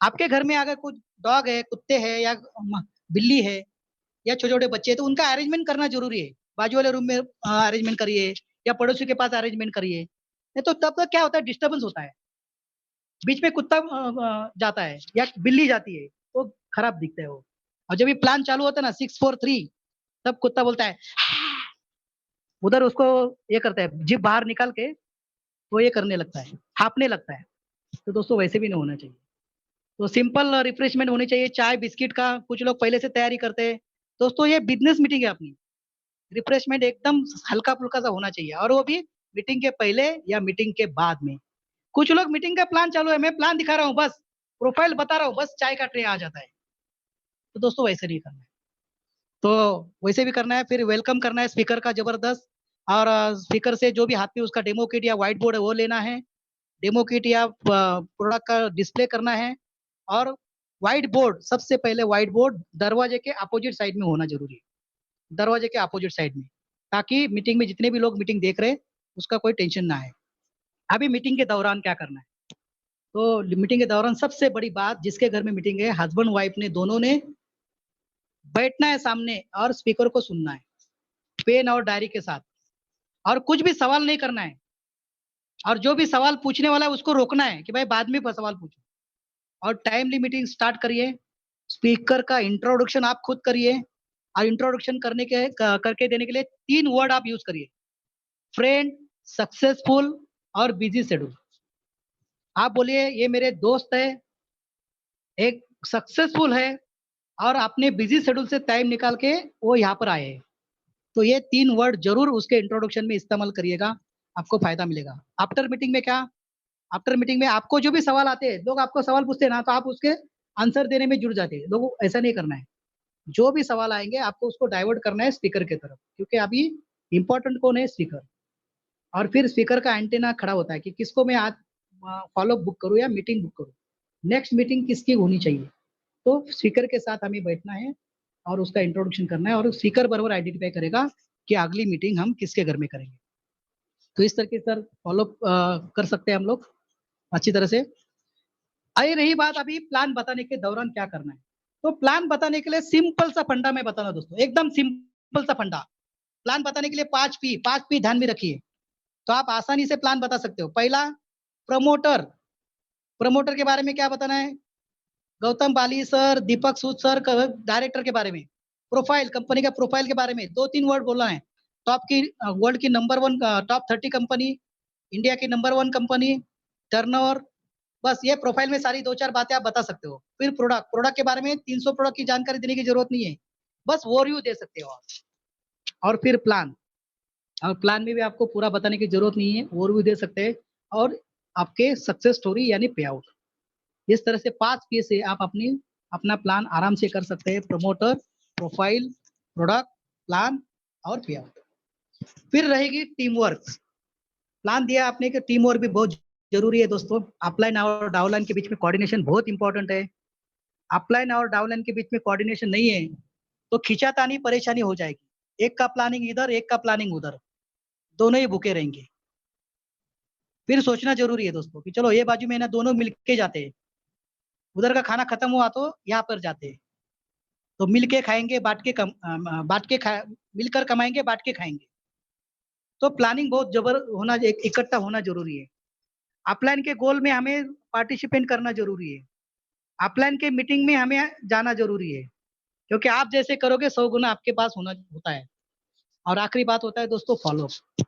आपके घर में अगर कुछ डॉग है, कुत्ते हैं या बिल्ली है या छोटे छोटे बच्चे हैं, तो उनका अरेंजमेंट करना जरूरी है। बाजू वाले रूम में अरेंजमेंट करिए या पड़ोसी के पास अरेंजमेंट करिए, नहीं तो तब तक क्या होता है, डिस्टर्बेंस होता है। बीच में कुत्ता जाता है या बिल्ली जाती है तो खराब दिखता है वो। और जब ये प्लान चालू होता है ना 6-4-3, तब कुत्ता बोलता है, उधर उसको ये करता है, जीभ बाहर निकाल के वो ये करने लगता है, हाँफने लगता है। तो दोस्तों वैसे भी नहीं होना चाहिए। तो सिंपल रिफ्रेशमेंट होनी चाहिए, चाय बिस्किट का कुछ लोग पहले से तैयारी करते हैं। दोस्तों ये बिजनेस मीटिंग है अपनी, रिफ्रेशमेंट एकदम हल्का फुल्का सा होना चाहिए, और वो भी मीटिंग के पहले या मीटिंग के बाद में। कुछ लोग मीटिंग का प्लान चालू है, मैं प्लान दिखा रहा हूँ बस, प्रोफाइल बता रहा हूँ बस, चाय का ट्रे आ जाता है। तो दोस्तों वैसे नहीं करना है। तो वैसे भी करना है, फिर वेलकम करना है स्पीकर का जबरदस्त। और स्पीकर से जो भी हाथ में उसका डेमो किट या व्हाइट बोर्ड है वो लेना है, डेमो किट या प्रोडक्ट का डिस्प्ले करना है। और व्हाइट बोर्ड, सबसे पहले व्हाइट बोर्ड दरवाजे के अपोजिट साइड में होना जरूरी है, दरवाजे के अपोजिट साइड में, ताकि मीटिंग में जितने भी लोग मीटिंग देख रहे हैं उसका कोई टेंशन ना आए। अभी मीटिंग के दौरान क्या करना है, तो मीटिंग के दौरान सबसे बड़ी बात, जिसके घर में मीटिंग है, हस्बैंड वाइफ ने दोनों ने बैठना है सामने और स्पीकर को सुनना है, पेन और डायरी के साथ। और कुछ भी सवाल नहीं करना है, और जो भी सवाल पूछने वाला है उसको रोकना है कि भाई बाद में सवाल पूछो। और टाइमली मीटिंग स्टार्ट करिए। स्पीकर का इंट्रोडक्शन आप खुद करिए, और इंट्रोडक्शन करके देने के लिए 3 वर्ड आप यूज करिए, फ्रेंड, सक्सेसफुल और बिजी शेड्यूल। आप बोलिए ये मेरे दोस्त है, एक सक्सेसफुल है, और अपने बिजी शेड्यूल से टाइम निकाल के वो यहाँ पर आए हैं। तो ये 3 वर्ड जरूर उसके इंट्रोडक्शन में इस्तेमाल करिएगा। आपको फायदा मिलेगा। आफ्टर मीटिंग में क्या, आफ्टर मीटिंग में आपको जो भी सवाल आते हैं, लोग आपको सवाल पूछते हैं ना, तो आप उसके आंसर देने में जुड़ जाते हैं। लोगों को ऐसा नहीं करना है। जो भी सवाल आएंगे आपको उसको डाइवर्ट करना है स्पीकर की तरफ, क्योंकि अभी इंपॉर्टेंट कौन है, स्पीकर। और फिर स्पीकर का एंटेना खड़ा होता है कि किसको मैं आज फॉलो बुक करूँ या मीटिंग बुक करूँ, नेक्स्ट मीटिंग किसकी होनी चाहिए। तो स्पीकर के साथ हमें बैठना है और उसका इंट्रोडक्शन करना है, और स्पीकर बराबर आइडेंटिफाई करेगा कि अगली मीटिंग हम किसके घर में करेंगे। तो इस तरह के सर फॉलो कर सकते हैं हम लोग अच्छी तरह से। आई रही बात अभी प्लान बताने के दौरान क्या करना है, तो प्लान बताने के लिए सिंपल सा फंडा मैं बताना दोस्तों, एकदम सिंपल सा फंडा। प्लान बताने के लिए 5 पी ध्यान में रखिए, तो आप आसानी से प्लान बता सकते हो। पहला, प्रमोटर। प्रमोटर के बारे में क्या बताना है, गौतम बाली सर, दीपक सूद सर, डायरेक्टर के बारे में। प्रोफाइल, कंपनी का प्रोफाइल के बारे में 2-3 वर्ड बोलना है। टॉप की वर्ल्ड की नंबर 1 टॉप 30 कंपनी, इंडिया की नंबर 1 कंपनी, टर्नओवर, बस ये प्रोफाइल में सारी 2-4 बातें आप बता सकते हो। फिर प्रोडक्ट, प्रोडक्ट के बारे में 300 प्रोडक्ट की जानकारी देने की जरूरत नहीं है, बस ओवरव्यू दे सकते हो आप। और फिर प्लान, और प्लान में भी आपको पूरा बताने की जरूरत नहीं है, ओवरव्यू दे सकते हैं। और आपके सक्सेस स्टोरी यानी पे आउट। इस तरह से 5 पी से आप अपना प्लान आराम से कर सकते हैं, प्रमोटर, प्रोफाइल, प्रोडक्ट, प्लान और पे आउट। फिर रहेगी टीम वर्क। प्लान दिया आपने कि टीम वर्क भी बहुत जरूरी है दोस्तों। अपलाइन और डाउनलाइन के बीच में कोऑर्डिनेशन बहुत इंपॉर्टेंट है। अपलाइन और डाउनलाइन के बीच में कोऑर्डिनेशन नहीं है तो खींचातानी परेशानी हो जाएगी। एक का प्लानिंग इधर, एक का प्लानिंग उधर, दोनों ही भूखे रहेंगे। फिर सोचना जरूरी है दोस्तों कि चलो ये बाजू में ना दोनों मिलके जाते हैं, उधर का खाना खत्म हुआ तो यहाँ पर जाते हैं, तो मिल के खाएंगे, बांट के खा मिलकर कमाएंगे, बांट के खाएंगे। तो प्लानिंग बहुत जबर होना, इकट्ठा होना जरूरी है। अपलाइन के गोल में हमें पार्टिसिपेट करना जरूरी है। अपलाइन के मीटिंग में हमें जाना जरूरी है, क्योंकि आप जैसे करोगे 100 गुना आपके पास होना होता है। और आखिरी बात होता है दोस्तों फॉलोअप।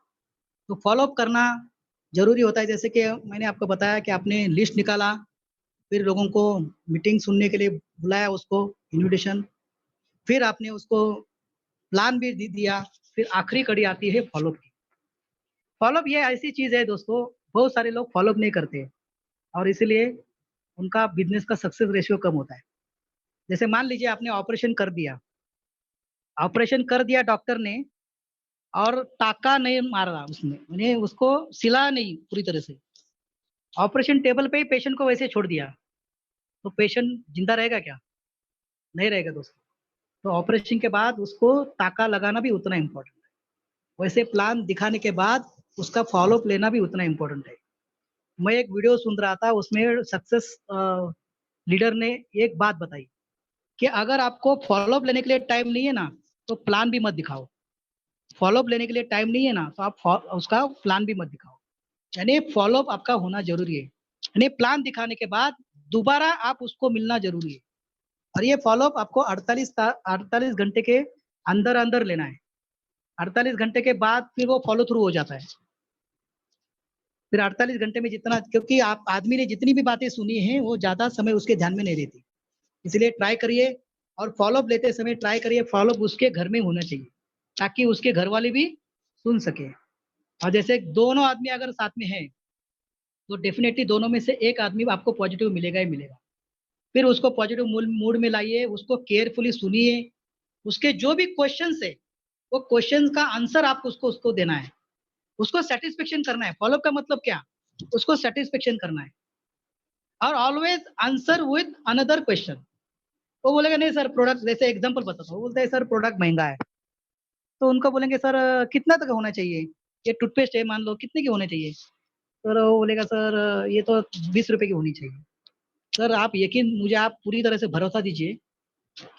तो फॉलोअप करना जरूरी होता है। जैसे कि मैंने आपको बताया कि आपने लिस्ट निकाला, फिर लोगों को मीटिंग सुनने के लिए बुलाया, उसको इनविटेशन, फिर आपने उसको प्लान भी दिया, फिर आखिरी कड़ी आती है फॉलोअप की। फॉलोअप ये ऐसी चीज है दोस्तों, बहुत सारे लोग फॉलोअप नहीं करते और इसलिए उनका बिजनेस का सक्सेस रेशियो कम होता है। जैसे मान लीजिए आपने ऑपरेशन कर दिया, ऑपरेशन कर दिया डॉक्टर ने, और टाका नहीं मारा उसने, यानी उसको सिला नहीं पूरी तरह से, ऑपरेशन टेबल पे ही पेशेंट को वैसे छोड़ दिया, तो पेशेंट जिंदा रहेगा क्या, नहीं रहेगा दोस्तों। तो ऑपरेशन के बाद उसको टाका लगाना भी उतना इम्पोर्टेंट है। वैसे प्लान दिखाने के बाद उसका फॉलोअप लेना भी उतना इम्पोर्टेंट है। मैं एक वीडियो सुन रहा था, उसमें सक्सेस लीडर ने एक बात बताई कि अगर आपको फॉलोअप लेने के लिए टाइम नहीं है ना, तो प्लान भी मत दिखाओ। फॉलोअप लेने के लिए टाइम नहीं है ना, तो आप उसका प्लान भी मत दिखाओ। यानी फॉलोअप आपका होना जरूरी है। यानी प्लान दिखाने के बाद दोबारा आप उसको मिलना जरूरी है। और ये फॉलोअप आपको 48 घंटे के अंदर अंदर लेना है। 48 घंटे के बाद फिर वो फॉलो थ्रू हो जाता है। फिर 48 घंटे में जितना, क्योंकि आप आदमी ने जितनी भी बातें सुनी हैं वो ज्यादा समय उसके ध्यान में नहीं रहती, इसलिए ट्राई करिए। और फॉलोअप लेते समय ट्राई करिए फॉलोअप उसके घर में होना चाहिए, ताकि उसके घर वाले भी सुन सके। और जैसे दोनों आदमी अगर साथ में है, तो डेफिनेटली दोनों में से एक आदमी आपको पॉजिटिव मिलेगा ही मिलेगा। फिर उसको पॉजिटिव मूड में लाइए, उसको केयरफुली सुनिए, उसके जो भी क्वेश्चन है वो क्वेश्चन का आंसर आपको उसको उसको देना है, उसको सेटिस्फेक्शन करना है। फॉलोअप का मतलब क्या, उसको सेटिस्फेक्शन करना है। और always answer with another question. वो बोलेगा नहीं सर प्रोडक्ट, जैसे एग्जांपल बताता हूँ, बोलते हैं सर प्रोडक्ट महंगा है, तो उनको बोलेंगे सर कितना तक होना चाहिए, ये टूथपेस्ट है मान लो, कितने की होनी चाहिए। सर वो बोलेगा सर ये तो 20 रुपए की होनी चाहिए। सर आप यकीन, मुझे आप पूरी तरह से भरोसा दीजिए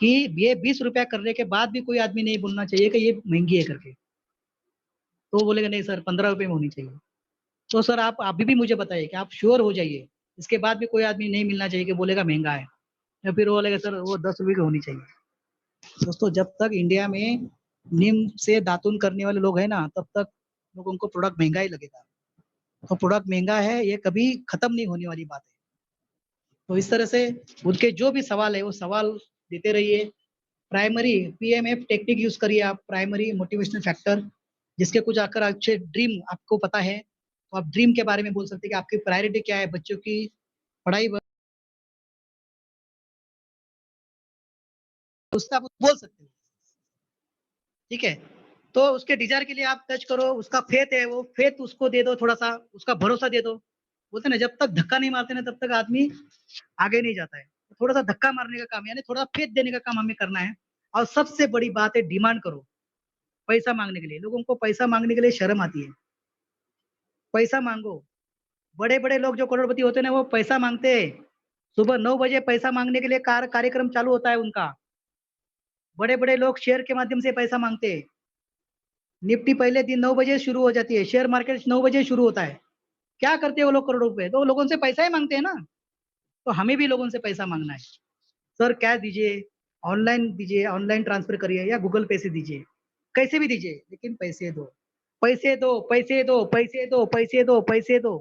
कि ये 20 रुपया करने के बाद भी कोई आदमी नहीं बोलना चाहिए कि ये महंगी है करके। तो वो बोलेगा नहीं सर 15 रुपए में होनी चाहिए। तो सर आप अभी भी मुझे बताइए कि आप श्योर हो जाइए, इसके बाद भी कोई आदमी नहीं मिलना चाहिए कि बोलेगा महंगा है। या फिर वो बोलेगा सर वो 10 रुपए की होनी चाहिए। दोस्तों जब तक इंडिया में नीम से दातुन करने वाले लोग हैं ना, तब तक लोगों को प्रोडक्ट महंगा ही लगेगा। तो प्रोडक्ट महंगा है ये कभी खत्म नहीं होने वाली बात है। तो इस तरह से उनके जो भी सवाल है वो सवाल देते रहिए। प्राइमरी पीएमएफ टेक्निक यूज करिए आप, प्राइमरी मोटिवेशनल फैक्टर। जिसके कुछ आकर अच्छे ड्रीम आपको पता है, तो आप ड्रीम के बारे में बोल सकते हैं कि आपकी प्रायोरिटी क्या है, बच्चों की पढ़ाई उसका आप बोल सकते हो। ठीक है? तो उसके डिज़ायर के लिए आप टच करो, उसका फेथ है, वो फेथ उसको दे दो थोड़ा-सा, उसका भरोसा दे दो। बोलते हैं ना जब तक धक्का नहीं मारते ना तब तक आदमी आगे नहीं जाता है। थोड़ा-सा धक्का मारने का काम यानी थोड़ा फेथ देने का काम हमें करना है और सबसे बड़ी बात है डिमांड करो, पैसा माँगने के लिए। लोगों को पैसा माँगने के लिए शर्म आती है। पैसा माँगो, बड़े-बड़े लोग जो करोड़पति होते हैं ना वो पैसा माँगते हैं। सुबह 9 बजे पैसा माँगने के लिए कार्यक्रम चालू होता है उनका। बड़े-बड़े लोग शेयर के माध्यम से पैसा माँगते हैं। निफ्टी पहले दिन 9 बजे शुरू हो जाती है, शेयर मार्केट 9 बजे शुरू होता है। क्या करते हैं वो लोग करोड़ों रुपए? तो वो लोगों से पैसा ही माँगते हैं ना, तो हमें भी लोगों से पैसा माँगना है। सर कैश दीजिए, ऑनलाइन ट्रांसफर करिए या गूगल पे से दीजिए, कैसे भी दीजिए लेकिन पैसे दो। पैसे दो, पैसे दो, पैसे दो, पैसे दो, पैसे दो।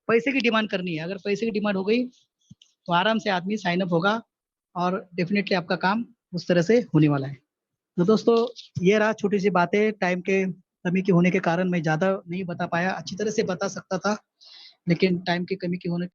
पैसे की डिमांड करनी है, अगर पैसे की डिमांड हो गई, तो आराम से आदमी साइन अप होगा और डेफ़िनिटली आपका काम उस तरह से होने वाला है। तो दोस्तों ये रहा छोटी-सी बातें, टाइम के कमी के होने के कारण मैं ज़्यादा नहीं बता पाया, अच्छी तरह से बता सकता था, लेकिन टाइम की कमी के होने